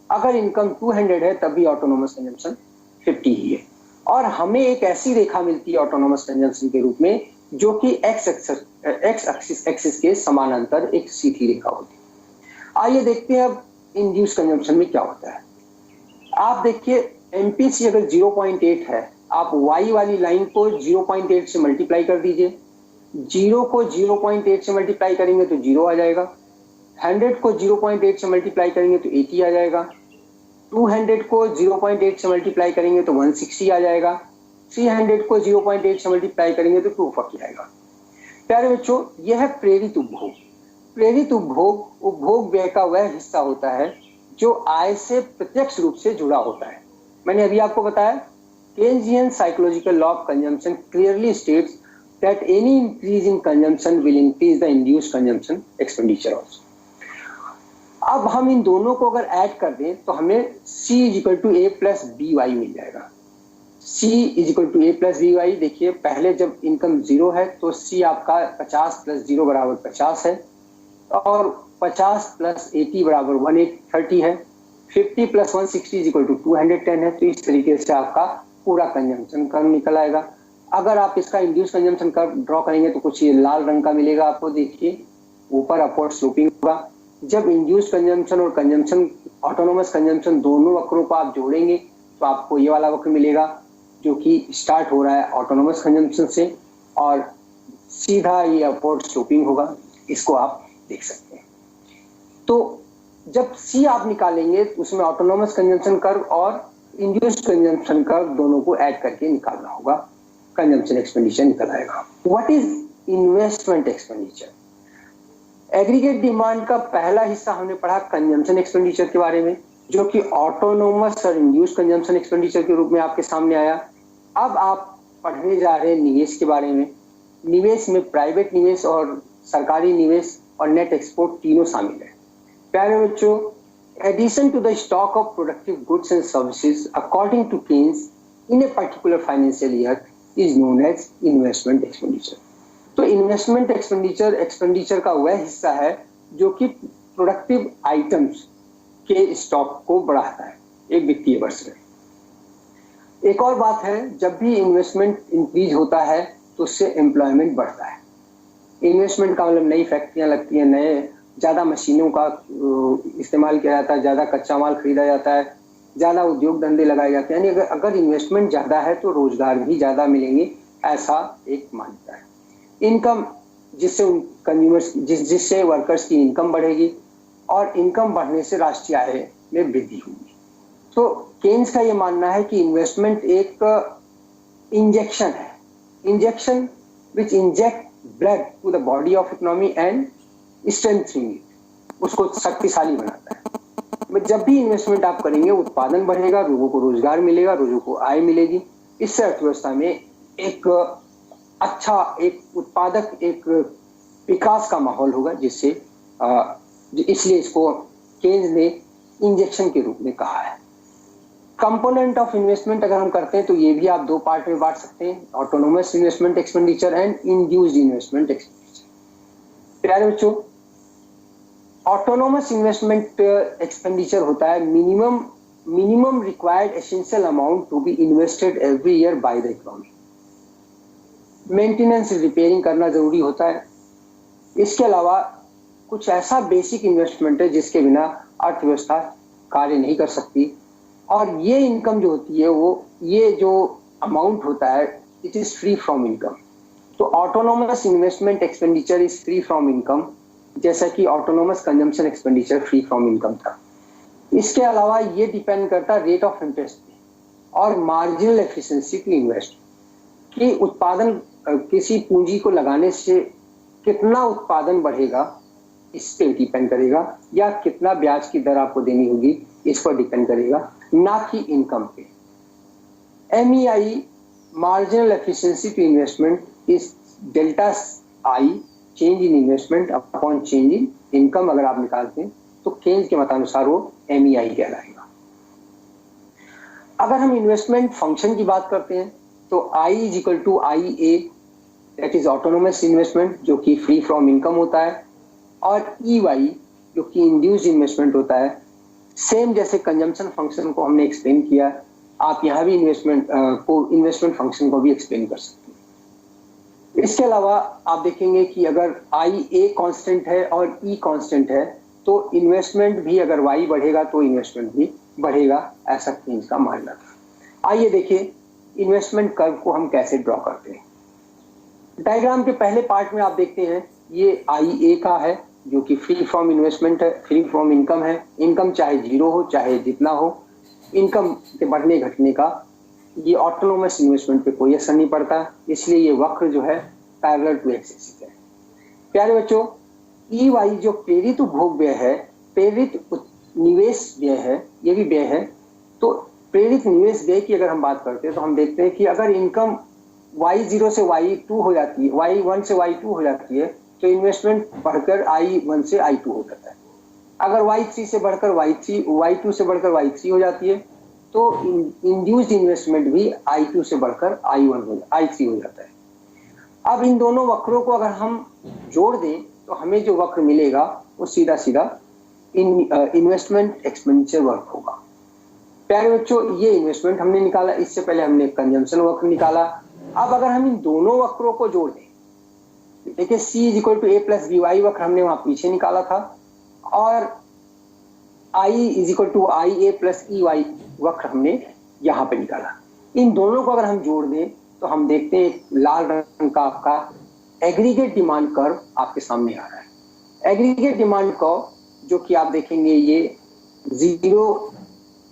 Speaker 1: अगर इनकम 200 है तब भी ऑटोनोमस कंजम्पशन 50 ही है। और हमें एक ऐसी रेखा मिलती है ऑटोनोमस कंजम्पशन के रूप में जो कि एक्स एक्सिस के समानांतर एक सीधी रेखा होती है। आइए देखते हैं अब इंड्यूस कंजम्पशन में क्या होता है। आप देखिए एमपीसी अगर 0.8 है, आप y वाली लाइन को 0.8 से मल्टीप्लाई कर दीजिए। 0 को 0.8 से मल्टीप्लाई करेंगे तो 0 आ जाएगा। 100 को 0.8 से मल्टीप्लाई करेंगे तो 80 आ जाएगा। 200 को 0.8 से मल्टीप्लाई करेंगे तो 160 आ जाएगा। 300 को 0.8 से मल्टीप्लाई करेंगे तो 240 आएगा। प्यारे बच्चों, यह है प्रेरित उपभोग। प्रेरित उपभोग व्यय का वह हिस्सा होता है जो आय से प्रत्यक्ष रूप से जुड़ा होता है। मैंने अभी आपको बताया Keynesian psychological law of consumption clearly states that any increase in consumption will increase the induced consumption expenditure also. अब हम इन दोनों को अगर ऐड कर दें तो हमें C = A + BY मिल जाएगा। C = A + BY। देखिए पहले जब इनकम 0 है तो C आपका 50 + 0 = 50 है, और 50 + 80 = 130 है। 50 + 160 = 210 है। तो इस तरीके से आपका पूरा कंजम्पशन कर्व निकल आएगा। अगर आप इसका इंड्यूस कंजम्पशन कर्व ड्रॉ करेंगे तो कुछ ये लाल रंग का मिलेगा आपको। देखिए ऊपर अपवर्ड स्लोपिंग होगा। जब इंड्यूस कंजम्पशन और कंजम्पशन ऑटोनोमस कंजम्पशन दोनों वक्रों को आप जोड़ेंगे तो आपको ये वाला वक्र मिलेगा जो कि स्टार्ट हो रहा है ऑटोनोमस कंजम्पशन से और सीधा ये अपवर्ड स्लोपिंग होगा। इसको आप देख सकते हैं। तो जब C आप निकालेंगे तो उसमें ऑटोनोमस कंजम्पशन कर्व और इंड्यूस्ड कंजम्पशन कर्व दोनों को ऐड करके निकालना होगा। कंजम्पशन एक्सपेंडिचर निकल आएगा। What is investment expenditure? Aggregate demand का पहला हिस्सा हमने पढ़ा कंजम्पशन एक्सपेंडिचर के बारे में, जो कि ऑटोनोमस और इंड्यूस्ड कंजम्पशन एक्सपेंडिचर के रूप में आपके सामने आया। अब आप पढ़ने जा रहे हैं निवेश के बारे में। निवेश में प्राइवेट निवेश और सरकारी निवेश और नेट एक्सपोर्ट तीनों शामिल है। प्यारे बच्चों, addition to the stock of productive goods and services according to Keynes in a particular financial year is known as investment expenditure. तो इन्वेस्टमेंट एक्सपेंडिचर का वह हिस्सा है जो कि प्रोडक्टिव आइटम्स के स्टॉक को बढ़ाता है एक वित्तीय वर्ष में। एक और बात है, जब भी इन्वेस्टमेंट इंक्रीज होता है तो उससे एम्प्लॉयमेंट बढ़ता है। इन्वेस्टमेंट का मतलब नई फैक्ट्रियां लगती हैं, नए ज़्यादा मशीनों का इस्तेमाल किया जाता है, ज़्यादा कच्चा माल खरीदा जाता है, ज़्यादा उद्योग धंधे लगाए जाते हैं। यानी अगर इन्वेस्टमेंट ज़्यादा है तो रोजगार भी ज़्यादा मिलेंगे, ऐसा एक मान्यता है। इनकम जिससे कंज्यूमर्स जिससे वर्कर्स की इनकम बढ़ेगी और इनकम बढ़ने से राष्ट्रीय आय में वृद्धि होगी। तो केन्स का ये मानना है कि इन्वेस्टमेंट एक इंजेक्शन है, injection which inject blood to the body of economy and strengthening it, उसको शक्तिशाली बनाता है। जब भी इन्वेस्टमेंट आप करेंगे उत्पादन बढ़ेगा, लोगों को रोजगार मिलेगा, लोगों को आय मिलेगी। इससे अर्थव्यवस्था में एक अच्छा एक उत्पादक एक विकास का माहौल होगा, जिससे इसलिए इसको केन्स ने इंजेक्शन के रूप में कहा है। कंपोनेंट ऑफ इन्वेस्टमेंट अगर हम करते हैं तो ये भी आप दो पार्ट में बांट सकते हैं, autonomous investment expenditure and induced investment expenditure. प्यारे बच्चों, ऑटोनोमस इन्वेस्टमेंट एक्सपेंडिचर होता है minimum required essential amount to be invested every year by the economy. Maintenance repairing करना जरूरी होता है। इसके अलावा कुछ ऐसा बेसिक इन्वेस्टमेंट है जिसके बिना अर्थव्यवस्था कार्य नहीं कर सकती, और ये इनकम जो होती है वो ये जो अमाउंट होता है it is free from income. तो autonomous investment expenditure is free from income, जैसा कि autonomous consumption expenditure free from income था। इसके अलावा ये डिपेंड करता है रेट ऑफ इंटरेस्ट पे और मार्जिनल एफिशिएंसी टू इन्वेस्ट, कि उत्पादन किसी पूंजी को लगाने से कितना उत्पादन बढ़ेगा इस पे डिपेंड करेगा, या कितना ब्याज की दर आपको देनी होगी इस पर डिपेंड करेगा, ना कि इनकम पे। MEI marginal efficiency to investment is delta I change in investment upon change in income. अगर आप निकालते हैं तो केन्स के मतानुसार वो MEI कहलाएगा। अगर हम इन्वेस्टमेंट फंक्शन की बात करते हैं तो I = IA that is autonomous investment जो कि फ्री फ्रॉम इनकम होता है, और EY जो कि इंड्यूस्ड इन्वेस्टमेंट होता है। सेम जैसे कंजम्पशन फंक्शन को हमने एक्सप्लेन किया, आप यहाँ भी इन्वेस्टमेंट फंक्शन को भी एक्सप्लेन कर सकते हैं। इसके अलावा आप देखेंगे कि अगर आई ए कांस्टेंट है और ई कांस्टेंट है तो इन्वेस्टमेंट भी, अगर वाई बढ़ेगा तो इन्वेस्टमेंट भी बढ़ेगा, ऐसा केन्स का मानना था। आइए देखिए इन्वेस्टमेंट कर्व को हम कैसे ड्रॉ करते हैं। डायग्राम के पहले पार्ट में आप देखते हैं ये आई ए का है जो कि फ्री फ्रॉम इन्वेस्टमेंट है, फ्री फ्रॉम इनकम है। इनकम चाहे जीरो हो चाहे जितना हो, इनकम के बढ़ने घटने का ये ऑटोनोमस इन्वेस्टमेंट पे कोई असर नहीं पड़ता, इसलिए ये वक्र जो है पैरेलल टू एक्स एक्सिस है। प्यारे बच्चों, ई वाई जो प्रेरित उपभोग व्यय है, प्रेरित निवेश व्यय है, ये भी व्यय है। तो प्रेरित निवेश व्यय की अगर हम बात करते हैं तो हम देखते हैं कि अगर इनकम y0 से y2 हो जाती है, y1 से y2 हो जाती है तो इन्वेस्टमेंट बढ़कर i1 से i2 हो जाता है। अगर y3 से बढ़कर y2 से बढ़कर y3 हो जाती है तो इंड्यूस्ड इन्वेस्टमेंट भी i2 से बढ़कर i3 हो जाता है। अब इन दोनों वक्रों को अगर हम जोड़ दें तो हमें जो वक्र मिलेगा वो सीधा सीधा इन्वेस्टमेंट एक्सपेंडिचर वक्र होगा। प्यारे बच्चों, ये इन्वेस्टमेंट हमने निकाला, इससे पहले हमने कंजम्पशन वक्र निकाला। अब अगर हम इन दोनों वक्रों को जोड़ दें, देखिए C equal to A plus B Y वक्र हमने वहां पीछे निकाला था और I equal to I A plus E Y वक्र हमने यहाँ पे निकाला। इन दोनों को अगर हम जोड़ दें तो हम देखते हैं एक लाल रंग का आपका एग्रीगेट डिमांड कर्व आपके सामने आ रहा है। एग्रीगेट डिमांड कर्व जो कि आप देखेंगे ये 0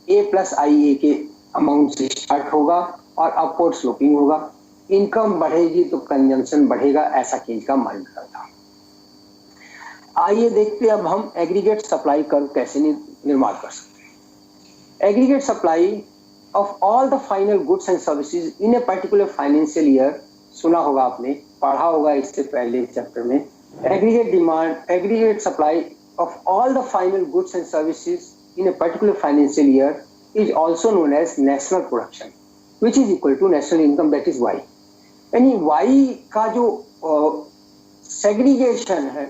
Speaker 1: ए प्लस आई ए के अमाउंट से स्टार्ट होगा और अपवर्ड स्लोपिंग होगा। इनकम बढ़ेगी तो कंजम्पशन बढ़ेगा, ऐसा केन्स का मानना था। आइए देखते हैं अब हम एग्रीगेट सप्लाई कर्व कैसे निर्माण कर सकते हैं। Aggregate supply of all the final goods and services in a particular financial year, सुना होगा आपने, पढ़ा होगा इससे पहले चैप्टर में। Aggregate supply of all the final goods and services in a particular financial year is also known as national production, which is equal to national income, that is Y. यानी Y का जो segregation है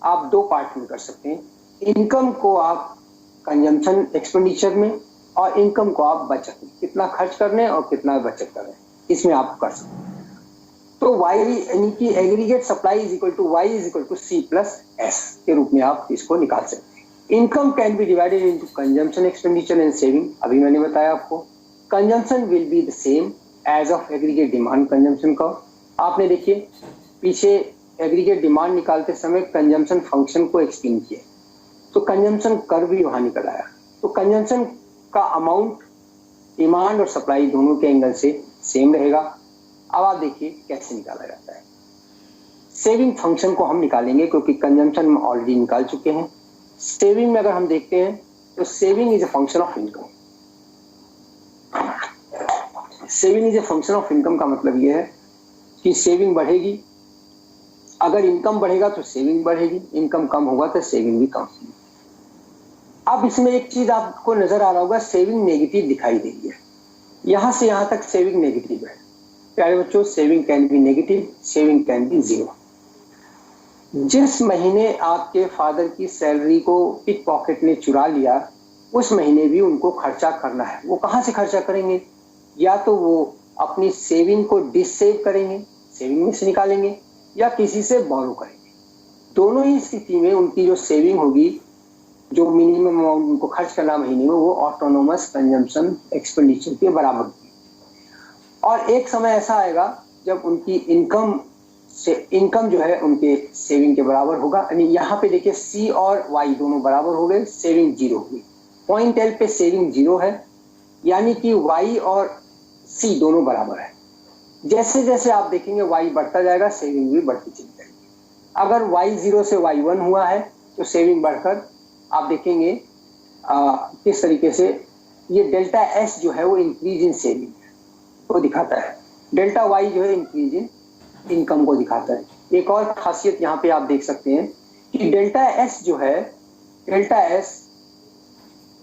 Speaker 1: आप दो part में कर सकते हैं। इनकम को आप कंजम्पशन एक्सपेंडिचर में और इनकम को आप बचत में, कितना खर्च करने और कितना बचत करने, इसमें आप कर सकते हैं। तो Y यानी कि aggregate supply is equal to Y is equal to C plus S के रूप में आप इसको निकाल सकते हैं। Income can be divided into consumption expenditure and saving, अभी मैंने बताया आपको। Consumption will be the same as of aggregate demand consumption का। आपने देखिए पीछे एग्रीगेट डिमांड निकालते समय कंजम्पशन फंक्शन को एक्सप्लेन किया, तो कंजम्पशन कर्व भी वहां निकल आया। तो कंजम्पशन का अमाउंट डिमांड और सप्लाई दोनों के एंगल से सेम रहेगा। अब आप देखिए कैसे निकाला जाता है। सेविंग फंक्शन को हम निकालेंगे क्योंकि कंजम्पशन में ऑलरेडी निकाल चुके हैं। सेविंग में अगर हम देखते हैं तो saving is a function of income. Saving is a function of income का मतलब यह है कि सेविंग बढ़ेगी, अगर इनकम बढ़ेगा तो सेविंग बढ़ेगी, इनकम कम होगा तो सेविंग भी कम होगी। अब इसमें एक चीज आपको नजर आ रहा होगा, सेविंग नेगेटिव दिखाई दे रही है, यहां से यहां तक सेविंग नेगेटिव है। प्यारे बच्चों, saving can be negative, saving can be zero. जिस महीने आपके फादर की सैलरी को पिक पॉकेट ने चुरा लिया उस महीने भी उनको खर्चा करना है। वो कहाँ से खर्चा करेंगे? या तो वो अपनी सेविंग को डिससेव करेंगे, सेविंग में से निकालेंगे, या किसी से बोरो करेंगे। दोनों ही स्थिति में उनकी जो सेविंग होगी, जो मिनिमम अमाउंट उनको खर्च करना महीने में, वो ऑटोनोमस कंजम्पशन एक्सपेंडिचर के बराबर होगी। और एक समय ऐसा आएगा जब उनकी इनकम जो है उनके सेविंग के बराबर होगा। यानी यहाँ पे देखिए C और Y दोनों बराबर हो गए, सेविंग जीरो होगी। पॉइंट L पे सेविंग जीरो है, यानी कि Y और C दोनों बराबर है। जैसे जैसे आप देखेंगे Y बढ़ता जाएगा, सेविंग भी बढ़ती चली जाएगी। अगर Y0 से Y1 हुआ है तो सेविंग बढ़कर आप देखेंगे किस तरीके से ये डेल्टा S जो है वो इंक्रीज इन सेविंग को दिखाता है, डेल्टा Y जो है इंक्रीज इन इनकम को दिखाता है। एक और खासियत यहाँ पे आप देख सकते हैं कि डेल्टा S जो है, delta S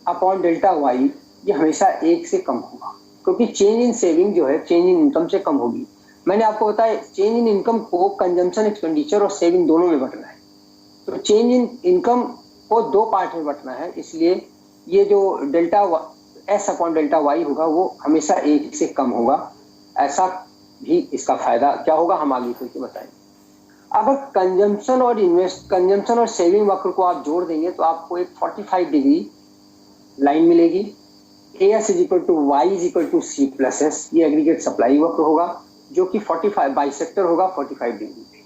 Speaker 1: upon delta Y ये हमेशा एक से कम होगा, क्योंकि चेंज इन सेविंग जो है चेंज इन इनकम से कम होगी। मैंने आपको बताया चेंज इन इनकम को कंजम्पशन एक्सपेंडिचर और सेविंग दोनों में बंटना है। तो चेंज इन इनकम को दो पार्ट में बंटना है, इसलिए ये जो delta S upon delta Y होगा वो हमेशा 1 से कम होगा। ऐसा भी इसका फायदा क्या होगा हम आगे करके बताएंगे। अगर कंजम्पशन और सेविंग वक्र को आप जोड़ देंगे तो आपको एक 45 डिग्री लाइन मिलेगी। AS is equal to Y is equal to C plus S, ये एग्रीगेट सप्लाई वक्र होगा जो कि 45 बाइसेक्टर होगा 45 डिग्री पे।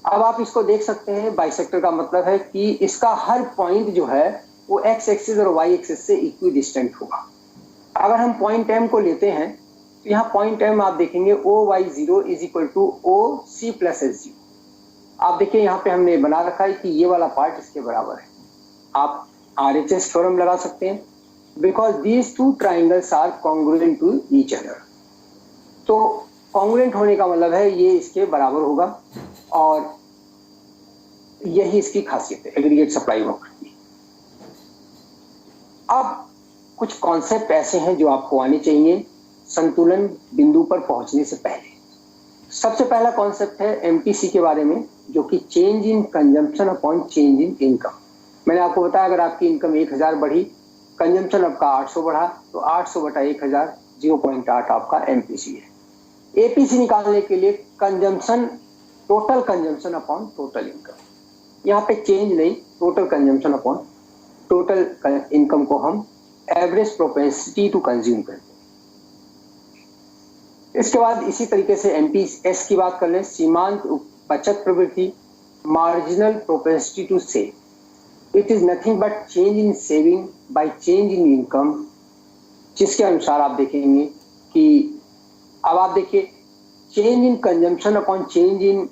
Speaker 1: अब आप इसको देख सकते हैं, बाइसेक्टर का मतलब है कि इसका हर पॉइंट जो है वो एक्स एक्सिस और वाई एक्सिस से इक्वी डिस्टेंट होगा। अगर हम पॉइंट एम को लेते हैं तो यहाँ पॉइंट एम आप देखेंगे OY0 is equal to OC plus S0। आप देखिए यहाँ पे हमने बना रखा है कि ये वाला पार्ट इसके बराबर है। आप RHS थ्योरम लगा सकते हैं because these two triangles are congruent to each other. तो कॉन्ग्रुएंट होने का मतलब है ये इसके बराबर होगा और यही इसकी खासियत है एग्रीगेट सप्लाई वक्र की। अब कुछ कॉन्सेप्ट ऐसे हैं जो आपको आने चाहिए संतुलन बिंदु पर पहुंचने से पहले। सबसे पहला कॉन्सेप्ट है एमपीसी के बारे में, जो कि change in consumption upon change in income. मैंने आपको बताया अगर आपकी इनकम 1000 बढ़ी, कंजम्पशन आपका 800 बढ़ा, तो 800 बटा 1000 0.8 आपका एमपीसी है। एपीसी निकालने के लिए total consumption upon total income. यहाँ पे चेंज नहीं, total consumption upon total income को हम एवरेज प्रोपेंसिटी टू कंज्यूम करते हैं। इसके बाद इसी तरीके से एमपीएस की बात कर लें, सीमांत बचत प्रवृत्ति, marginal propensity to save. It is nothing but change in saving by change in income, जिसके अनुसार आप देखेंगे कि अब आप देखिए change in consumption upon change in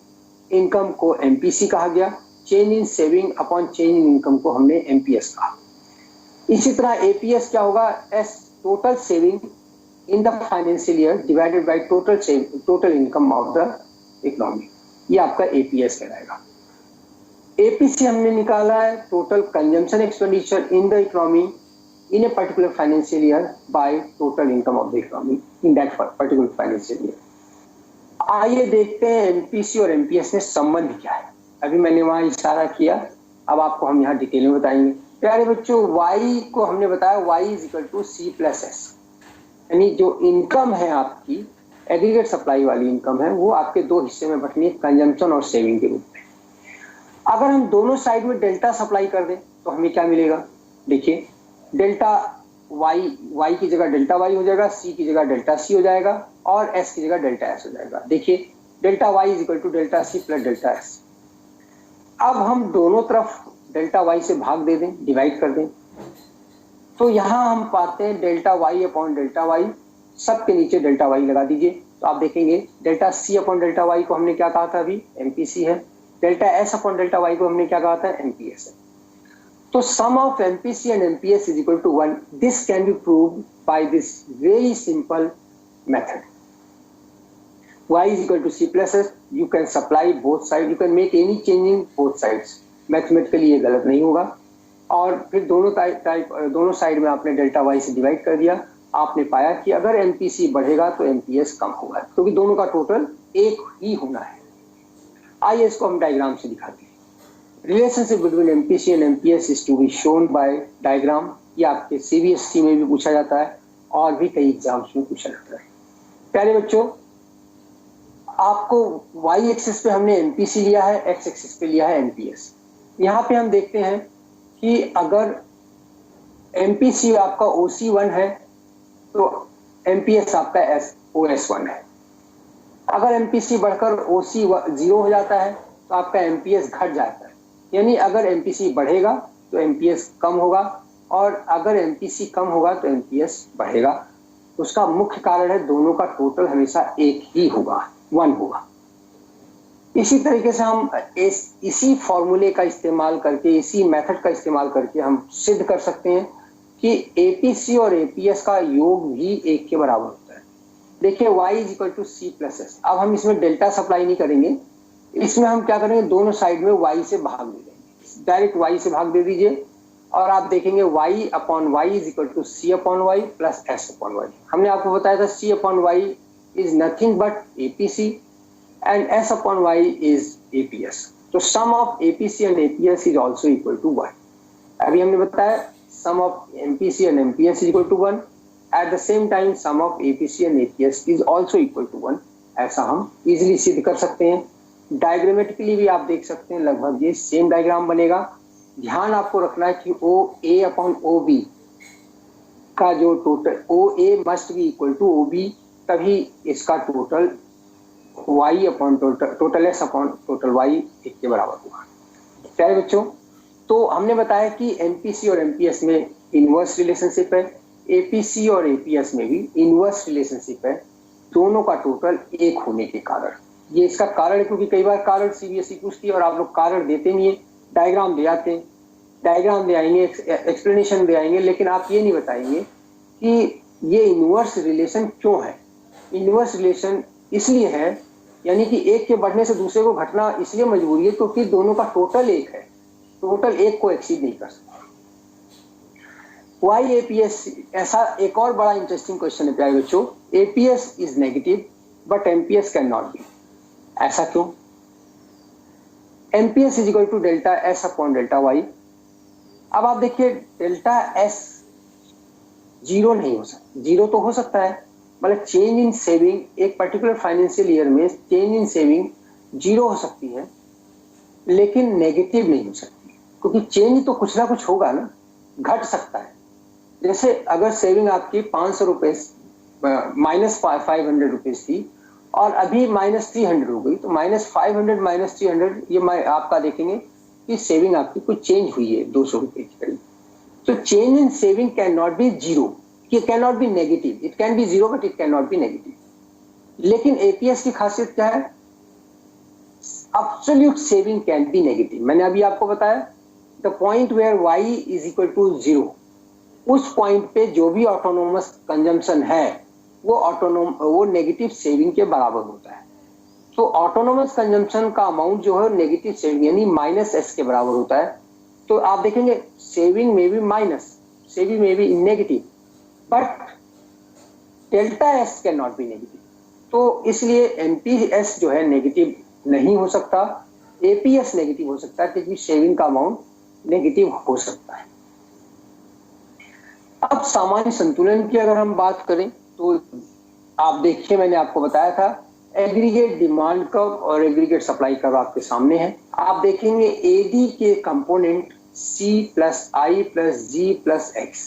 Speaker 1: income को एमपीसी कहा गया, change in saving upon change in income को हमने एमपीएस कहा। इसी तरह एपीएस क्या होगा, S total saving in the financial year divided by total income of the economy, ये आपका एपीएस कहलाएगा। एपीसी हमने निकाला है total consumption expenditure in the economy in a particular financial year by total income of the economy in that particular financial year. आइए देखते हैं MPC और एमपीएस में संबंध क्या है। अभी मैंने वहां इशारा किया, अब आपको हम यहाँ डिटेल में बताएंगे। प्यारे बच्चों, y को हमने बताया y is equal to C plus S, यानी जो इनकम है आपकी एग्रीगेट सप्लाई वाली इनकम है वो आपके दो हिस्से में बटनी है, कंजम्पशन और सेविंग के रूप में। अगर हम दोनों साइड में डेल्टा सप्लाई कर दें तो हमें क्या मिलेगा, देखिए डेल्टा y की जगह डेल्टा y हो जाएगा, c की जगह डेल्टा c हो जाएगा और s की जगह डेल्टा s हो जाएगा। देखिए delta y is equal to delta c plus delta s। अब हम दोनों तरफ डेल्टा y से भाग दे दें, डिवाइड कर दें, तो यहां हम पाते हैं delta y upon delta y, सबके नीचे डेल्टा y लगा दीजिए तो आप देखेंगे delta c upon delta y को हमने क्या कहा था, अभी एमपीसी है, delta s upon delta y को हमने क्या कहा था, एमपीएस है। तो sum of MPC and MPS is equal to 1। This can be proved by this very simple method, y is equal to c plus s, you can supply both sides, you can make any change in both sides, mathematically ये गलत नहीं होगा। और फिर दोनों side में आपने delta y से डिवाइड कर दिया, आपने पाया कि अगर एमपीसी बढ़ेगा तो एमपीएस कम होगा, क्योंकि दोनों का टोटल एक ही होना है। आइए इसको हम डायग्राम से दिखाते हैं। Relationship between MPC and MPS is to be shown by diagram. ये आपके सीबीएसई में भी पूछा जाता है और भी कई एग्जाम्स में पूछा जाता है। प्यारे बच्चों, आपको y एक्सिस पे हमने एमपीसी लिया है, x एक्सिस पे लिया है एमपीएस। यहाँ पे हम देखते हैं कि अगर एमपीसी आपका OC1 है तो एमपीएस आपका OS1 है। अगर एमपीसी बढ़कर OC0 हो जाता है तो आपका एमपीएस घट जाता है, यानी अगर एमपीसी बढ़ेगा तो एमपीएस कम होगा और अगर एमपीसी कम होगा तो एमपीएस बढ़ेगा। उसका मुख्य कारण है दोनों का टोटल हमेशा एक ही होगा, 1 होगा। इसी तरीके से हम इसी फॉर्मूले का इस्तेमाल करके, इसी मेथड का इस्तेमाल करके हम सिद्ध कर सकते हैं कि एपीसी और एपीएस का योग भी एक के बराबर होता है। देखिए y is equal to C plus S. अब हम इसमें डेल्टा सप्लाई नहीं करेंगे, इसमें हम क्या करेंगे, दोनों साइड में y से भाग दे देंगे, डायरेक्ट y से भाग दे दीजिए और आप देखेंगे y upon y is equal to C upon Y plus S upon Y. हमने आपको बताया था c upon Y is nothing but APC and s upon y is APS. So sum of APC and APS is also equal to 1. अभी हमने बताया sum of MPC and MPS is equal to 1 at the same time sum of APC and APS is also equal to 1, ऐसा हम easily सिद्ध कर सकते हैं। Diagrammatically भी आप देख सकते हैं, लगभग ये सेम डायग्राम बनेगा। ध्यान आपको रखना है कि ओ ए अपॉन ओ बी का जो total, O A must be equal to O B, तभी इसका total y upon total S upon total y एक के बराबर होगा। क्या है बच्चों? तो हमने बताया कि एमपीसी और एमपीएस में इनवर्स रिलेशनशिप है, एपीसी और एपीएस में भी इनवर्स रिलेशनशिप है, दोनों का टोटल एक होने के कारण। ये इसका कारण है, क्योंकि कई बार कारण सीबीएसई पूछती है और आप लोग कारण देते नहीं है, डायग्राम दे आते हैं, डायग्राम दे आएंगे, एक्सप्लेनेशन दे आएंगे, लेकिन आप ये नहीं बताएंगे कि ये इनवर्स रिलेशन क्यों है। इनवर्स रिलेशन इसलिए है, यानी कि एक के बढ़ने से दूसरे को घटना इसलिए मजबूरी है क्योंकि दोनों का टोटल एक है, टोटल एक को एक्सीड नहीं कर सकता। वाई एपीएस, ऐसा एक और बड़ा इंटरेस्टिंग क्वेश्चन है प्यारे बच्चों, APS is negative but MPS can not be, ऐसा क्यों? MPS is equal to delta S upon delta Y. अब आप देखिए डेल्टा एस जीरो नहीं हो सकता, जीरो तो हो सकता है, मतलब चेंज इन सेविंग एक पर्टिकुलर फाइनेंशियल ईयर में चेंज इन सेविंग जीरो हो सकती है, लेकिन नेगेटिव नहीं हो सकती, क्योंकि चेंज तो कुछ ना कुछ होगा ना, घट सकता है। जैसे अगर सेविंग आपकी 500 रुपए माइनस 500 रुपीज थी और अभी माइनस 300 हो गई, तो माइनस 500 माइनस 300 ये आपका देखेंगे कि सेविंग आपकी कुछ चेंज हुई है 200 रुपए की करीब। तो change in saving can not B zero, it cannot be negative, it can be zero but it cannot be negative। लेकिन एपीएस की खासियत क्या है? Absolute saving can be negative। मैंने अभी आपको बताया the point where y is equal to 0, उस पॉइंट पे जो भी ऑटोनोमस कंजम्पशन है वो नेगेटिव सेविंग के बराबर होता है। तो ऑटोनोमस कंजम्पशन का अमाउंट जो है नेगेटिव सेविंग यानी माइनस एस के बराबर होता है। तो आप देखेंगे सेविंग में भी माइनस, सेविंग में भी negative, but delta S can not B negative. तो इसलिए एमपीएस जो है नेगेटिव नहीं हो सकता, एपीएस नेगेटिव हो सकता है, क्योंकि सेविंग का अमाउंट नेगेटिव हो सकता है। अब सामान्य संतुलन की अगर हम बात करें तो आप देखिए, मैंने आपको बताया था एग्रीगेट डिमांड कर्व और एग्रीगेट सप्लाई कर्व आपके सामने है। आप देखेंगे एडी के component C plus I plus G plus X,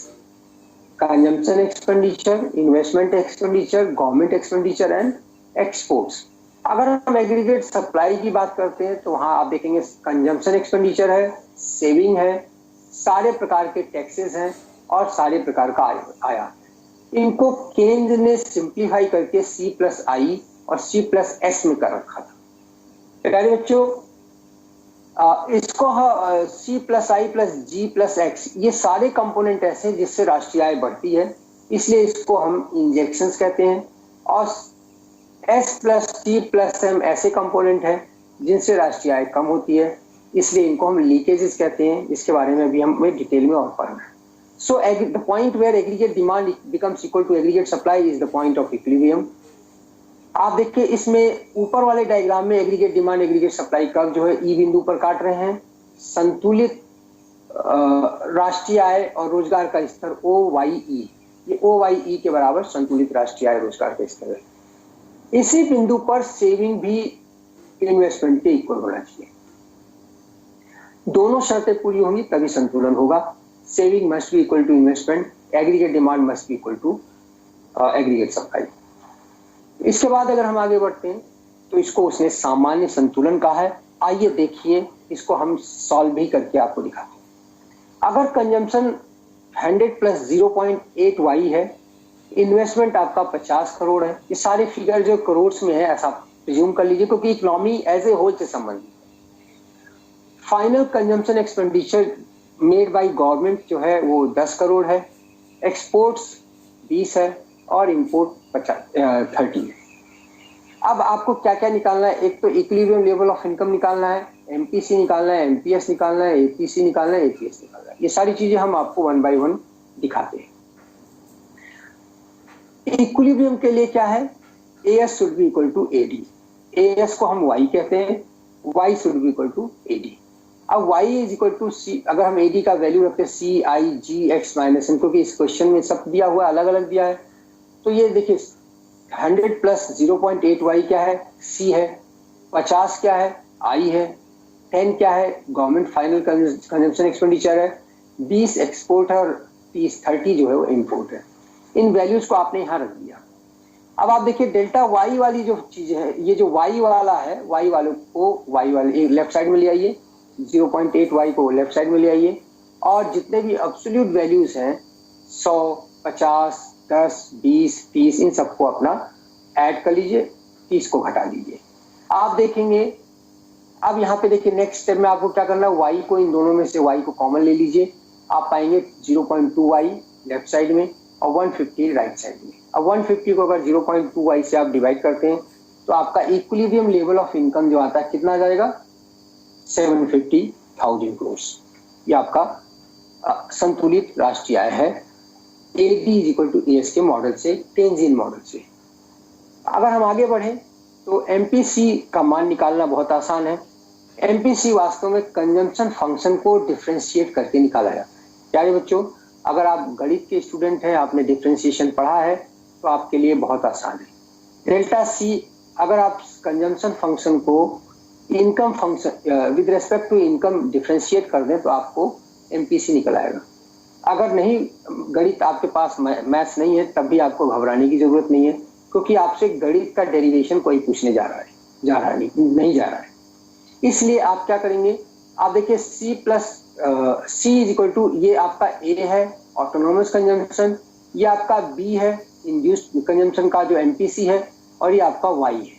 Speaker 1: consumption expenditure, investment expenditure, government expenditure and exports. अगर हम एग्रीगेट सप्लाई की बात करते हैं तो वहां आप देखेंगे कंजम्पशन एक्सपेंडिचर है, सेविंग है, सारे प्रकार के टैक्सेस हैं और सारे प्रकार का आयात। इनको केंद्र ने सिंप्लीफाई करके सी प्लस आई और सी प्लस एस में कर रखा था। प्यारे बच्चों, इसको सी plus I plus G plus x, ये सारे कंपोनेंट ऐसे हैं जिससे राष्ट्रीय आय बढ़ती है, इसलिए इसको हम इंजेक्शंस कहते हैं। और S plus T plus M ऐसे कंपोनेंट हैं जिनसे राष्ट्रीय आय कम होती है, इसलिए इनको हम लीकेजेस कहते हैं। इसके बारे में भी हमें डिटेल में और पढ़ना है। So the point where aggregate demand becomes equal to aggregate supply is the point of equilibrium. आप देखिए इसमें ऊपर वाले डायग्राम में aggregate demand aggregate supply curve जो है ई बिंदु पर काट रहे हैं। संतुलित राष्ट्रीय आय और रोजगार का स्तर OYE, ये OYE के बराबर संतुलित राष्ट्रीय आय रोजगार का स्तर है। इसी बिंदु पर सेविंग भी इन्वेस्टमेंट के इक्वल होना चाहिए। दोनों शर्तें पूरी होंगी तभी संतुलन होगा। Saving must be equal to investment, aggregate demand must be equal to aggregate supply. इसके बाद अगर हम आगे बढ़ते हैं तो इसको उसने सामान्य संतुलन कहा है। आइए देखिए, इसको हम सॉल्व भी करके आपको दिखाते हैं। अगर कंजम्पशन 100 प्लस 0.8 y है, इन्वेस्टमेंट आपका 50 करोड़ है, ये सारे फिगर जो करोड़ में है ऐसा प्रिज्यूम कर लीजिए, क्योंकि इकोनॉमी एज ए होल से संबंधित है। Final consumption expenditure made by government जो है वो 10 करोड़ है, एक्सपोर्ट्स 20 है और इंपोर्ट 30 है। अब आपको क्या क्या निकालना है? एक तो इक्विलिब्रियम लेवल ऑफ इनकम निकालना है, एमपीसी निकालना है, एमपीएस निकालना है, एपीसी निकालना है, एपीएस निकालना है। ये सारी चीजें हम आपको 1 बाय 1 दिखाते हैं। इक्विलिब्रियम के लिए क्या है? AS should be equal to AD. AS को हम वाई कहते हैं, Y should be equal to AD. अब y is equal to C, अगर हम AD का वैल्यू रखते हैं C I G X minus N, क्योंकि इस क्वेश्चन में सब दिया हुआ अलग अलग दिया है, तो ये देखिए 100 प्लस 0.8 y क्या है, c है, 50 क्या है, i है, 10 क्या है, गवर्नमेंट फाइनल कंजम्पशन एक्सपेंडिचर है, 20 एक्सपोर्ट है और 30 जो है वो इम्पोर्ट है। इन वैल्यूज को आपने यहाँ रख दिया। अब आप देखिए डेल्टा y वाली जो चीज है, ये जो y वाला है, y वाले को y वाले लेफ्ट साइड में ले आइए, 0.8 y को लेफ्ट साइड में ले आइए, और जितने भी एब्सोल्यूट वैल्यूज हैं 100, 50, 10, 20, 30, इन सबको अपना ऐड कर लीजिए, 30 को घटा लीजिए। आप देखेंगे अब यहाँ पे देखिए नेक्स्ट स्टेप में आपको क्या करना है, y को इन दोनों में से y को कॉमन ले लीजिए, आप पाएंगे 0.2 y लेफ्ट साइड में और 150 राइट साइड में। अब 150 को अगर 0.2 y से आप डिवाइड करते हैं तो आपका इक्विलिब्रियम लेवल ऑफ इनकम जो आता है कितना आ जाएगा, 750,000 करोड़। ये आपका संतुलित राष्ट्रीय आय है AD is equal to AS के मॉडल से, केन्जियन मॉडल से। अगर हम आगे बढ़े तो MPC का मान निकालना बहुत आसान है। MPC वास्तव में कंजम्पशन फंक्शन को डिफरेंशिएट करके निकाला जाता है। प्यारे बच्चों, अगर आप गणित के स्टूडेंट हैं, आपने डिफरेंशिएशन पढ़ा है, तो आपके लिए बहुत आसान है। डेल्टा C, अगर आप कंजम्पशन फंक्शन को income function with respect to income differentiate कर दें तो आपको MPC निकल आएगा। अगर नहीं, गणित आपके पास मैथ्स नहीं है, तब भी आपको घबराने की जरूरत नहीं है, क्योंकि आपसे गणित का डेरिवेशन कोई पूछने जा रहा है नहीं जा रहा है। इसलिए आप क्या करेंगे, आप देखिए C इज इक्वल टू, ये आपका A है ऑटोनोमस कंजम्पशन, ये आपका B है इंड्यूस्ड कंजम्पशन का जो MPC है, और ये आपका Y है।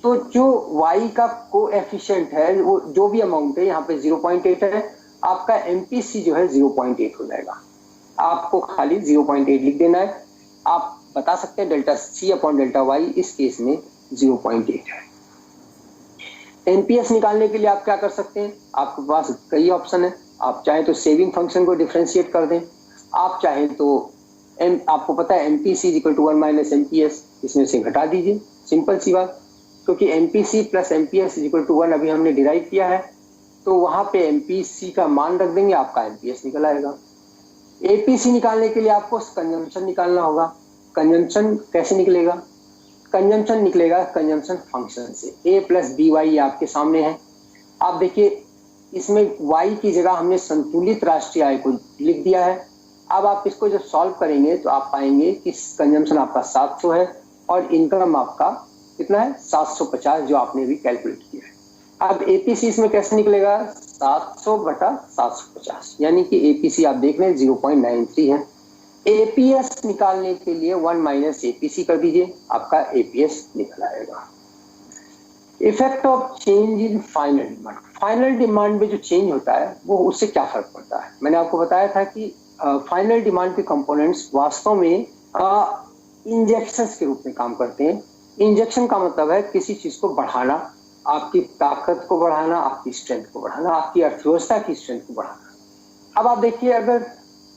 Speaker 1: तो जो Y का कोएफिशिएंट है, वो जो भी अमाउंट है, यहाँ पे 0.8 है, आपका MPC जो है 0.8 हो जाएगा। आपको खाली 0.8 लिख देना है। आप बता सकते हैं delta C upon delta Y इस केस में 0.8 है। NPS निकालने के लिए आप क्या कर सकते हैं, आपके पास कई ऑप्शन है। आप चाहे तो सेविंग फंक्शन को डिफरेंशिएट कर दें, आप चाहे तो आपको पता है MPC is equal to 1 minus MPS, इसमें से घटा दीजिए, सिंपल सी बात। क्योंकि MPC plus MPS is equal to 1 अभी हमने डिराइव किया है, तो वहां पे MPC का मान रख देंगे, आपका MPS निकल आएगा। APC निकालने के लिए आपको कंजम्पशन निकालना होगा। कंजम्पशन कैसे निकलेगा, कंजम्पशन निकलेगा कंजम्पशन फंक्शन से, A प्लस BY आपके सामने है। आप देखिए इसमें Y की जगह हमने संतुलित राष्ट्रीय आय को लिख दिया है। अब आप इसको जब सॉल्व करेंगे तो आप पाएंगे कि कंजम्पशन आपका 700 है और इनकम आपका कितना है, 750, जो आपने भी कैलकुलेट किया है। अब APC इसमें कैसे निकलेगा, 700 बटा 750, यानी कि APC आप देख रहे हैं 0.93 है। APS निकालने के लिए 1 माइनस APC कर दीजिए, आपका APS निकल आएगा। Effect of change in final demand, final demand में जो चेंज होता है वो उससे क्या फर्क पड़ता है। मैंने आपको बताया था कि फाइनल डिमांड के कंपोनेंट्स वास्तव में इंजेक्शंस के रूप में काम करते हैं। इंजेक्शन का मतलब है किसी चीज को बढ़ाना, आपकी ताकत को बढ़ाना, आपकी स्ट्रेंथ को बढ़ाना, आपकी अर्थव्यवस्था की स्ट्रेंथ को बढ़ाना। अब आप देखिए, अगर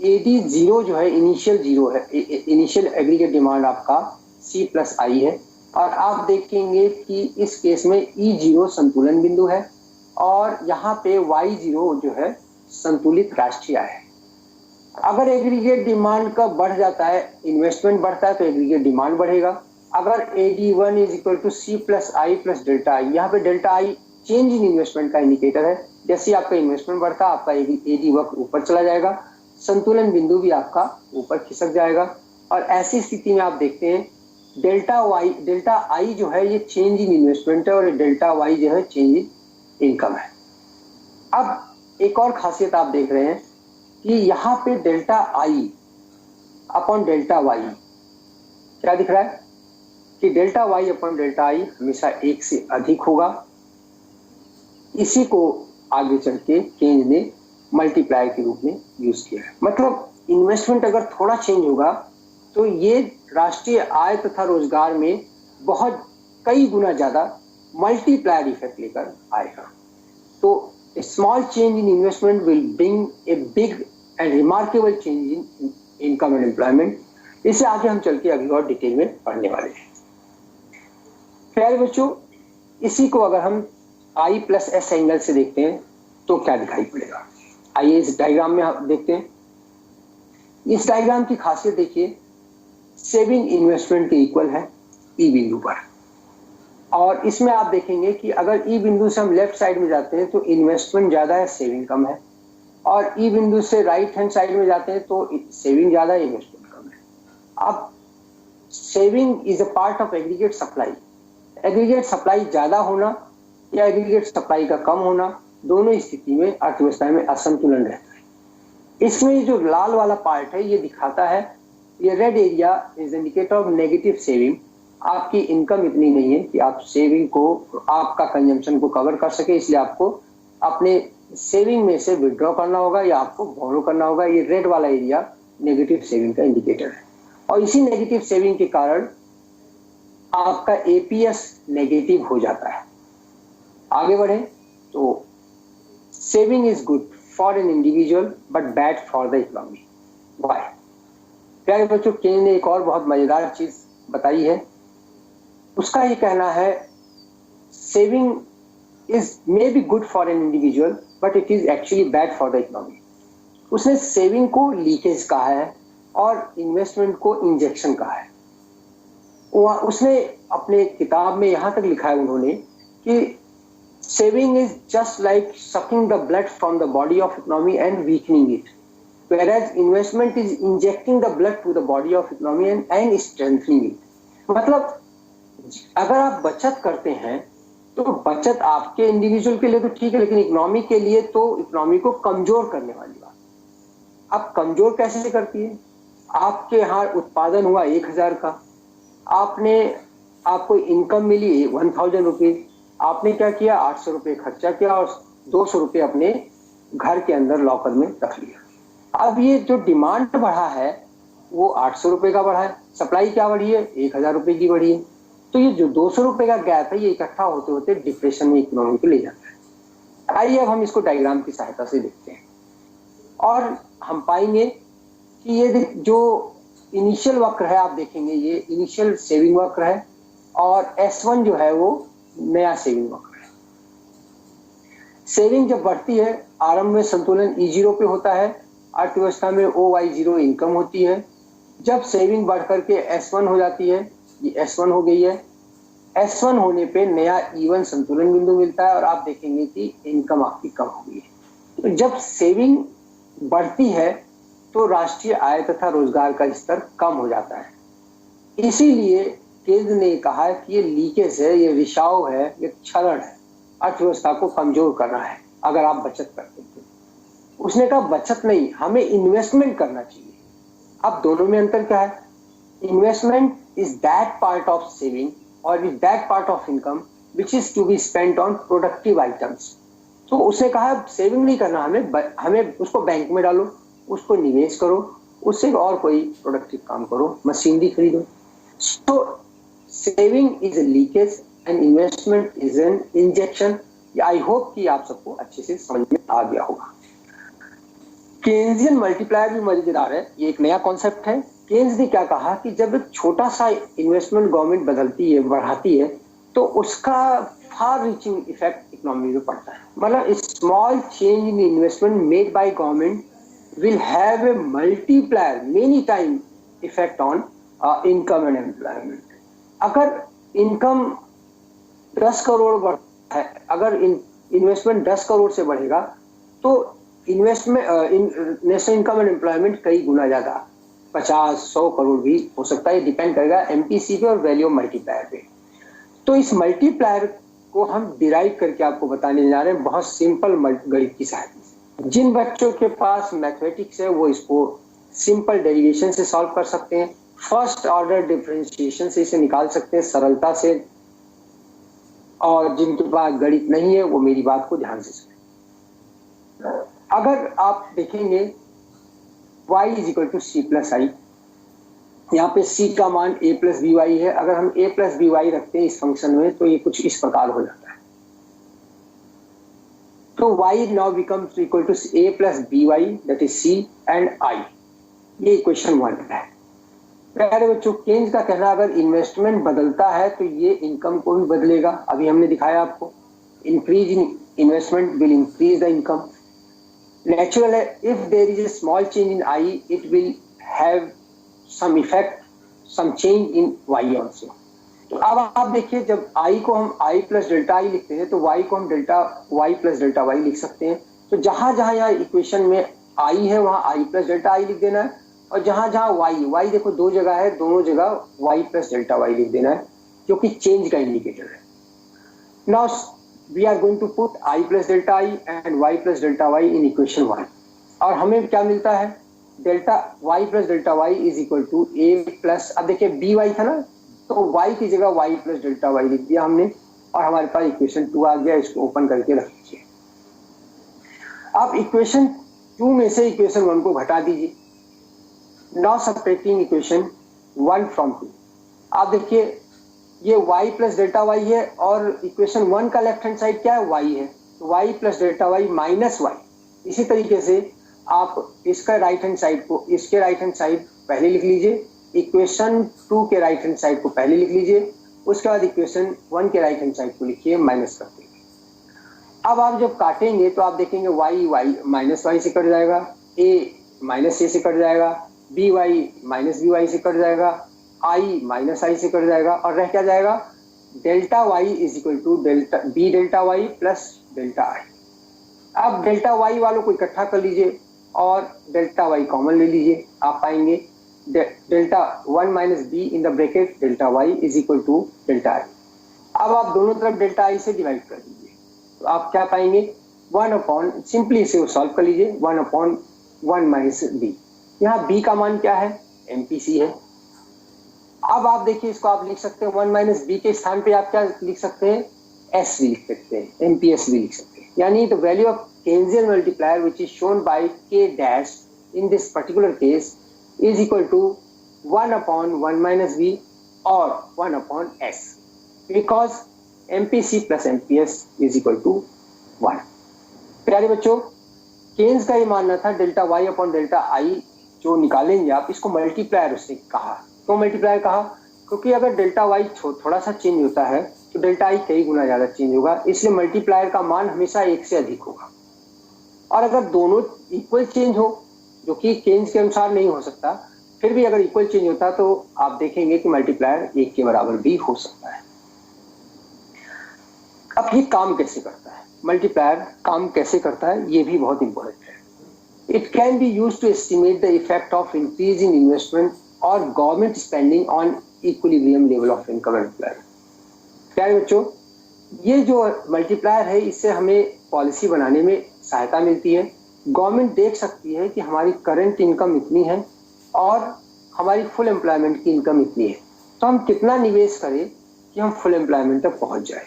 Speaker 1: AD 0 जो है, इनिशियल 0 है, इनिशियल एग्रीगेट डिमांड आपका C प्लस I है, और आप देखेंगे कि इस केस में E0 संतुलन बिंदु है और यहाँ पे Y0 जो है संतुलित राष्ट्रीय आय है। अगर एग्रीगेट डिमांड का बढ़ जाता है, इन्वेस्टमेंट बढ़ता है, तो एग्रीगेट डिमांड बढ़ेगा। अगर AD1 is equal to C plus I plus delta I, यहाँ पे delta I change in investment का इंडिकेटर है। जैसे आपका इन्वेस्टमेंट बढ़ता है, आपका AD वर्क ऊपर चला जाएगा, संतुलन बिंदु भी आपका ऊपर खिसक जाएगा। और ऐसी स्थिति में आप देखते हैं डेल्टा I जो है ये चेंज इन इन्वेस्टमेंट है और डेल्टा Y जो है चेंज इन इनकम है। अब एक और खासियत आप देख रहे हैं कि यहाँ पे delta I upon delta Y क्या दिख रहा है कि delta Y upon delta I हमेशा 1 से अधिक होगा। इसी को आगे चल के केन्ज ने मल्टीप्लाई के रूप में यूज किया है। मतलब इन्वेस्टमेंट अगर थोड़ा चेंज होगा तो ये राष्ट्रीय आय तथा रोजगार में बहुत कई गुना ज्यादा मल्टीप्लायर इफेक्ट लेकर आएगा। तो small change in investment will bring a big and remarkable change in income and employment. इसे आगे हम चल के अभी और डिटेल में पढ़ने वाले हैं। प्यारे बच्चों, इसी को अगर हम I प्लस S एंगल से देखते हैं तो क्या दिखाई पड़ेगा। आइए इस डायग्राम में आप देखते हैं। इस डायग्राम की खासियत देखिए, सेविंग इन्वेस्टमेंट के इक्वल है ई बिंदु पर, और इसमें आप देखेंगे कि अगर ई बिंदु से हम लेफ्ट साइड में जाते हैं तो इन्वेस्टमेंट ज्यादा है, सेविंग कम है, और ई बिंदु से राइट हैंड साइड में जाते हैं तो सेविंग ज्यादा है, इन्वेस्टमेंट कम है। अब saving is a part of aggregate supply. Aggregate supply ज्यादा होना या एग्रीगेट सप्लाई का कम होना, दोनों स्थिति में अर्थव्यवस्था में असंतुलन रहता है। इसमें जो लाल वाला पार्ट है ये दिखाता है, ये red area is indicator of negative saving. आपकी इनकम इतनी नहीं है कि आप सेविंग को, आपका कंजम्पशन को कवर कर सके, इसलिए आपको अपने सेविंग में से विड्रॉ करना होगा या आपको बोरो करना होगा। ये रेड वाला एरिया नेगेटिव सेविंग का इंडिकेटर है, और इसी नेगेटिव सेविंग के कारण आपका एपीएस नेगेटिव हो जाता है। आगे बढ़े तो saving is good for an individual but bad for the economy. Why? प्यारे बच्चों, केन ने एक और बहुत मजेदार चीज बताई है। उसका ये कहना है saving is may be good for an individual but it is actually bad for the economy. उसने सेविंग को लीकेज कहा है और इन्वेस्टमेंट को इंजेक्शन कहा है। उसने अपने किताब में यहां तक लिखा है उन्होंने कि saving is just like sucking the blood from the body of economy and weakening it, whereas investment is injecting the blood to the body of economy and strengthening it. मतलब अगर आप बचत करते हैं तो बचत आपके इंडिविजुअल के लिए तो ठीक है, लेकिन इकोनॉमी के लिए तो इकोनॉमी को कमजोर करने वाली बात। अब कमजोर कैसे करती है? आपके यहाँ उत्पादन हुआ 1000 का, आपको इनकम मिली 1000 रुपीज, आपने क्या किया, 800 रुपये खर्चा किया और 200 रुपये अपने घर के अंदर लॉकर में रख लिया। अब ये जो डिमांड बढ़ा है वो 800 रुपये का बढ़ा है, सप्लाई क्या बढ़ी है, 1000 रुपये की बढ़ी है। तो ये जो 200 रुपये का गैप है ये इकट्ठा होते होते डिप्रेशन में इकोनॉमी को ले जाता है। आइए अब हम इसको डायग्राम की सहायता से देखते हैं और हम पाएंगे कि ये जो इनिशियल वक्र है, आप देखेंगे ये इनिशियल सेविंग वक्र है और S1 जो है वो नया सेविंग वक्र है। सेविंग जब बढ़ती है, आरंभ में संतुलन E0 पे होता है, अर्थव्यवस्था में OY0 इनकम होती है। जब सेविंग बढ़ करके S1 हो जाती है, ये S1 हो गई है, S1 होने पे नया E1 संतुलन बिंदु मिलता है और आप देखेंगे कि इनकम आपकी कम हो गई है। तो जब सेविंग बढ़ती है तो राष्ट्रीय आय तथा रोजगार का स्तर कम हो जाता है। इसीलिए केंद्र ने कहा है कि ये लीकेज है, ये रिसाव है, ये क्षरण है, अर्थव्यवस्था को कमजोर कर रहा है अगर आप बचत करते हैं। उसने कहा बचत नहीं, हमें इन्वेस्टमेंट करना चाहिए। अब दोनों में अंतर क्या है? Investment is that part of saving और is that part of income which is to be spent on productive items. तो उसने कहा सेविंग नहीं करना, हमें उसको बैंक में डालो, उसको निवेश करो, उससे और कोई प्रोडक्टिव काम करो, मशीनरी खरीदो। So saving is a leakage and investment is an injection. I hope कि आप सबको अच्छे से समझ में आ गया होगा। केन्जियन मल्टीप्लायर भी मजेदार है, ये एक नया कॉन्सेप्ट है। केन्स ने क्या कहा कि जब एक छोटा सा इन्वेस्टमेंट गवर्नमेंट बदलती है, बढ़ाती है, तो उसका फार रीचिंग इफेक्ट इकोनॉमी में पड़ता है। मतलब small change in investment made by government will have a multiplier many time effect on income and employment. अगर इनकम 10 करोड़ बढ़ता है, अगर इन्वेस्टमेंट 10 करोड़ से बढ़ेगा तो investment national income and employment कई गुना ज्यादा, 50-100 करोड़ भी हो सकता है, डिपेंड करेगा एमपीसी पे और वैल्यू ऑफ मल्टीप्लायर पे। तो इस मल्टीप्लायर को हम डिराइव करके आपको बताने जा रहे हैं बहुत सिंपल गणित की सहायता से। जिन बच्चों के पास मैथमेटिक्स है वो इसको सिंपल डेरिवेशन से सॉल्व कर सकते हैं, फर्स्ट ऑर्डर डिफरेंशिएशन से इसे निकाल सकते हैं सरलता से, और जिनके पास गणित नहीं है वो मेरी बात को ध्यान से सुने। अगर आप देखेंगे y = c + i, यहाँ पे c का मान a + by है। अगर हम a + by रखते हैं इस फंक्शन में तो ये कुछ इस प्रकार हो जाता है। तो y now becomes equal to a + by, that is c and i। ये इक्वेशन 1 है। प्यारे बच्चों, केन्स का कहना अगर इन्वेस्टमेंट बदलता है तो ये इनकम को भी बदलेगा। अभी हमने दिखाया आपको, increase in investment will increase the income. Naturally, if there is a small change in I, it will have some effect, some change in Y also. तो अब आप देखिए, जब I को हम I प्लस डेल्टा I लिखते हैं तो Y को हम delta Y plus delta Y लिख सकते हैं। तो जहां जहां यहाँ इक्वेशन में I है वहां I प्लस डेल्टा I लिख देना है, और जहां जहां Y देखो दो जगह है, दोनों जगह Y प्लस डेल्टा Y लिख देना है, जो कि चेंज का इंडिकेटर है। Now we are going to put I plus delta I and Y plus delta Y in equation 1, और हमें क्या मिलता है, delta Y plus delta Y is equal to A plus, अब देखिए BY था ना, तो Y की जगह Y plus delta Y लिख दिया हमने, और हमारे पास इक्वेशन 2 आ गया। इसको ओपन करके रख लीजिए। अब इक्वेशन 2 में से इक्वेशन 1 को घटा दीजिए। नाउ सबट्रैक्टिंग इक्वेशन 1 फ्रॉम 2, आप देखिए ये y प्लस डेल्टा वाई है, और इक्वेशन 1 का लेफ्ट हैंड साइड क्या है, y है, तो y plus delta Y minus y। इसी तरीके से आप इसका राइट हैंड साइड को, इसके राइट हैंड साइड पहले लिख लीजिए, इक्वेशन 2 के राइट हैंड साइड को पहले लिख लीजिए, उसके बाद इक्वेशन 1 के राइट हैंड साइड को लिखिए माइनस करते हुए। अब आप जब काटेंगे तो आप देखेंगे y माइनस y से कट जाएगा, a माइनस a से कट जाएगा, by माइनस by से कट जाएगा, I माइनस I से कट जाएगा, और रह क्या जाएगा, delta y is equal to b delta y plus delta I। अब डेल्टा y वालों को इकट्ठा कर लीजिए और डेल्टा y कॉमन ले लीजिए, आप पाएंगे delta 1 minus b in the bracket delta y is equal to delta I। अब आप दोनों तरफ डेल्टा I से डिवाइड कर दीजिए, तो आप क्या पाएंगे, 1 अपॉन, सिंपली इसे सॉल्व कर लीजिए, 1 अपॉन 1 माइनस b। यहाँ b का मान क्या है, MPC है। अब आप देखिए, इसको आप लिख सकते हैं 1 माइनस बी के स्थान पे आप क्या लिख सकते हैं, एस भी लिख सकते हैं, एमपीएस भी लिख सकते हैं। यानी the value of Keynesian multiplier which is shown by K dash in this particular case is equal to 1 upon 1 minus B और 1 upon S, because MPC plus MPS is equal to 1। प्यारे बच्चों, Keynes का ये मानना था delta Y upon delta I जो निकालेंगे आप, इसको मल्टीप्लायर उसने कहा। तो मल्टीप्लायर कहा क्योंकि अगर डेल्टा वाई थोड़ा सा चेंज होता है तो डेल्टा आई कई गुना ज्यादा चेंज होगा, इसलिए मल्टीप्लायर का मान हमेशा 1 से अधिक होगा। और अगर दोनों इक्वल चेंज हो, जो कि केन्स के अनुसार नहीं हो सकता, फिर भी अगर इक्वल चेंज होता तो आप देखेंगे कि मल्टीप्लायर 1 के बराबर भी हो सकता है। अब ये काम कैसे करता है, मल्टीप्लायर काम कैसे करता है, ये भी बहुत इंपॉर्टेंट है। It can be used to estimate the effect of increase in investment और government spending on equilibrium level of income and employment. प्यारे बच्चों, ये जो मल्टीप्लायर है, इससे हमें पॉलिसी बनाने में सहायता मिलती है। गवर्नमेंट देख सकती है कि हमारी करंट इनकम इतनी है और हमारी फुल एम्प्लॉयमेंट की इनकम इतनी है, तो हम कितना निवेश करें कि हम फुल एम्प्लॉयमेंट तक पहुंच जाए।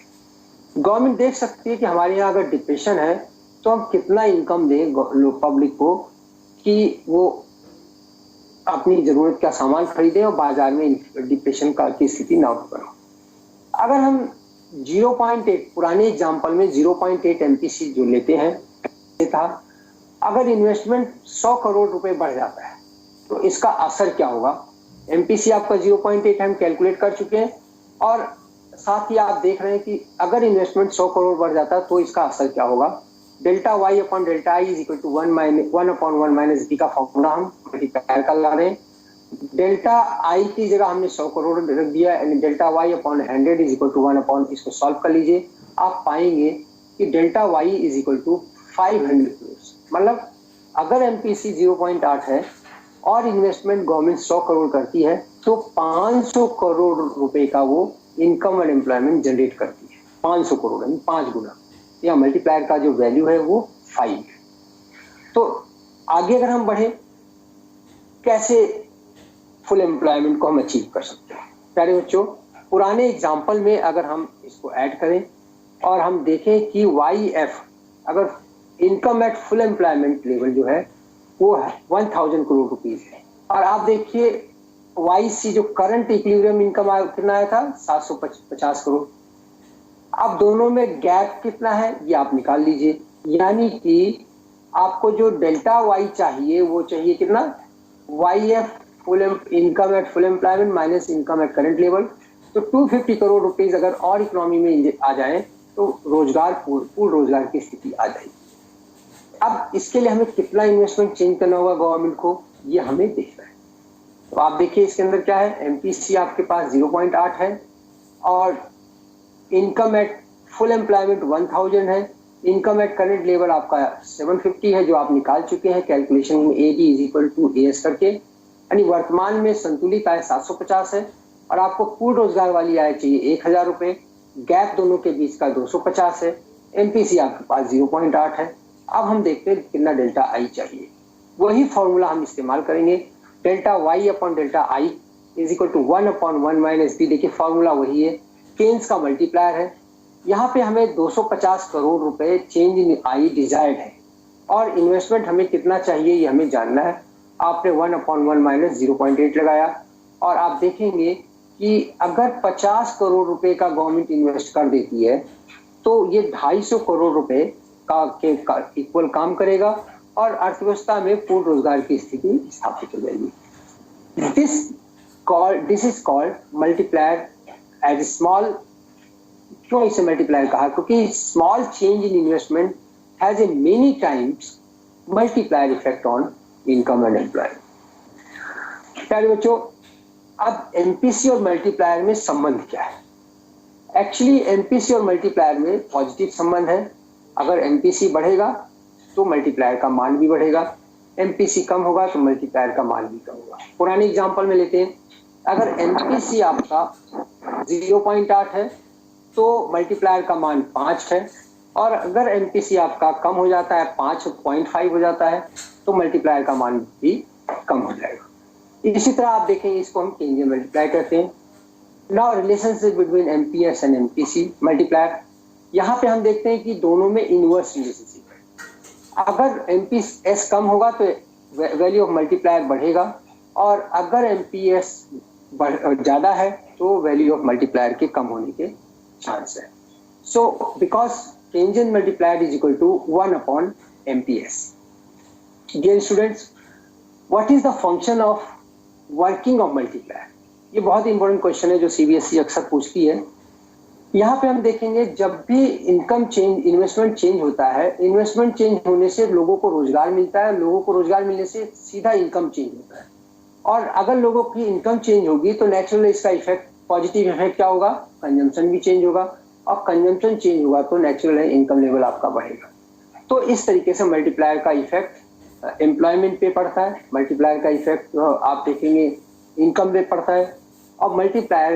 Speaker 1: गवर्नमेंट देख सकती है कि हमारे यहाँ अगर डिप्रेशन है तो हम कितना इनकम दें पब्लिक को कि वो अपनी जरूरत का सामान खरीदे और बाजार में डिप्रेशन का की स्थिति ना उत्पन्न हो। अगर हम 0.8, पुराने एग्जांपल में 0.8 एमपीसी जो लेते हैं था, अगर इन्वेस्टमेंट 100 करोड़ रुपए बढ़ जाता है तो इसका असर क्या होगा। एमपीसी आपका 0.8 हम कैलकुलेट कर चुके हैं, और साथ ही आप देख रहे हैं कि अगर इन्वेस्टमेंट 100 करोड़ बढ़ जाता है तो इसका असर क्या होगा। Delta Y upon delta I is equal to 1 upon 1 minus B का फॉर्मूला हम मल्टीप्लायर कर ला रहे हैं। डेल्टा आई की जगह हमने 100 करोड़ रख दिया, यानी delta Y upon 100 is equal to 1 upon, इसको सॉल्व कर लीजिए, आप पाएंगे कि delta Y is equal to 500 crore. मतलब अगर एमपीसी 0.8 है और इन्वेस्टमेंट गवर्नमेंट 100 करोड़ करती है तो 500 करोड़ रुपए का वो इनकम एंड एम्प्लॉयमेंट जनरेट करती है। 500 करोड़ यानी 5 गुना, या मल्टीप्लायर का जो वैल्यू है वो 5 है। तो आगे अगर हम बढ़े, कैसे फुल एम्प्लॉयमेंट को हम अचीव कर सकते हैं। प्यारे बच्चों, पुराने एग्जाम्पल में अगर हम इसको ऐड करें और हम देखें कि YF, अगर income eight full employment level जो है वो 1000 करोड़ रुपीज है, और आप देखिए YC जो करंट इक्विलिब्रियम इनकम कितना आया था 750 करोड़। अब दोनों में गैप कितना है ये आप निकाल लीजिए, यानी कि आपको जो डेल्टा वाई चाहिए वो चाहिए कितना, YF full income eight full employment minus income at current level. तो 250 करोड़ रुपीज अगर और इकोनॉमी में आ जाए तो पूर्ण रोजगार की स्थिति आ जाएगी। अब इसके लिए हमें कितना इन्वेस्टमेंट चेंज करना होगा गवर्नमेंट को, ये हमें देखना है। तो आप देखिए इसके अंदर क्या है, एमपीसी आपके पास 0.8 है और इनकम एट फुल एम्प्लॉयमेंट 1000 है। इनकम एट करंट लेवल आपका 750 है, जो आप निकाल चुके हैं कैलकुलेशन में AD = AS करके, यानी वर्तमान में संतुलित आय 750 है और आपको पूर्ण रोजगार वाली आय चाहिए 1000 रुपए। गैप दोनों के बीच का 250 है। एमपीसी आपके पास 0.8 है। अब हम देखते हैं कितना डेल्टा आई चाहिए। वही फॉर्मूला हम इस्तेमाल करेंगे, delta Y upon delta I = 1/1 - b। देखिए फॉर्मूला वही है, केन्स का मल्टीप्लायर है। यहाँ पे हमें 250 करोड़ रुपए चेंज इन आई डिजायर्ड है और इन्वेस्टमेंट हमें कितना चाहिए ये हमें जानना है। आपने 1/1 - 0.8 लगाया और आप देखेंगे कि अगर 50 करोड़ रुपए का गवर्नमेंट इन्वेस्ट कर देती है तो ये 250 करोड़ रुपए का इक्वल काम करेगा और अर्थव्यवस्था में पूर्ण रोजगार की स्थिति स्थापित हो जाएगी। This is called multiplier as small. क्यों इसे मल्टीप्लायर कहा? क्योंकि small change in investment has a many times multiplier effect on income and employment. प्यारे बच्चों, अब एमपीसी और मल्टीप्लायर में संबंध क्या है? एक्चुअली एमपीसी और मल्टीप्लायर में पॉजिटिव संबंध है। अगर एमपीसी बढ़ेगा तो मल्टीप्लायर का मान भी बढ़ेगा, एमपीसी कम होगा तो मल्टीप्लायर का मान भी कम होगा। पुरानी एग्जांपल में लेते हैं, अगर एमपीसी आपका 0.8 है तो मल्टीप्लायर का मान 5 है और अगर एमपीसी आपका कम हो जाता है 5.5 हो जाता है तो मल्टीप्लायर का मान भी कम हो जाएगा। इसी तरह आप देखेंगे, इसको हम केंद्रीय मल्टीप्लायर कहते हैं। Now relationship between MPS and MPC multiplier, यहाँ पे हम देखते हैं कि दोनों में इनवर्स रिलेशनशिप है। अगर एमपीएस कम होगा तो वैल्यू ऑफ मल्टीप्लायर बढ़ेगा और अगर एमपीएस ज्यादा है तो वैल्यू ऑफ मल्टीप्लायर के कम होने के चांस है। सो बिकॉज केंद्रीय multiplier is equal to 1/MPS। Dear students, what is the function of working of multiplier? ये बहुत इंपॉर्टेंट क्वेश्चन है जो सीबीएसई अक्सर पूछती है। यहाँ पे हम देखेंगे जब भी इन्वेस्टमेंट चेंज होता है, इन्वेस्टमेंट चेंज होने से लोगों को रोजगार मिलता है, लोगों को रोजगार मिलने से सीधा इनकम चेंज होता है और अगर लोगों की इनकम चेंज होगी तो नेचुरली इसका इफेक्ट, पॉजिटिव इफेक्ट क्या होगा? कंजम्पशन भी चेंज होगा और कंजम्पशन चेंज होगा तो नेचुरल इनकम लेवल आपका बढ़ेगा। तो इस तरीके से मल्टीप्लायर का इफेक्ट एम्प्लॉयमेंट पे पड़ता है, मल्टीप्लायर का इफेक्ट आप देखेंगे इनकम पे पड़ता है और मल्टीप्लायर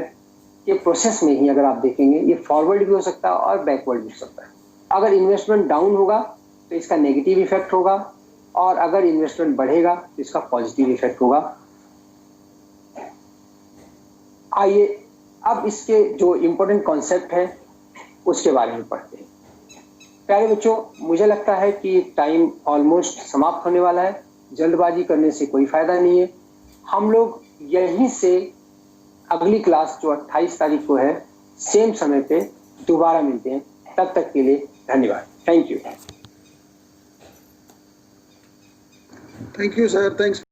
Speaker 1: के प्रोसेस में ही अगर आप देखेंगे ये फॉरवर्ड भी हो सकता है और बैकवर्ड भी हो सकता है। अगर इन्वेस्टमेंट डाउन होगा तो इसका नेगेटिव इफेक्ट होगा और अगर इन्वेस्टमेंट बढ़ेगा तो इसका पॉजिटिव इफेक्ट होगा। आइए अब इसके जो इम्पोर्टेंट कॉन्सेप्ट है उसके बारे में पढ़ते हैं। प्यारे बच्चों, मुझे लगता है कि टाइम ऑलमोस्ट समाप्त होने वाला है। जल्दबाजी करने से कोई फायदा नहीं है। हम लोग यहीं से अगली क्लास जो 28 तारीख को है सेम समय पे दोबारा मिलते हैं। तब तक के लिए धन्यवाद। Thank you.
Speaker 2: Thank you sir, thanks.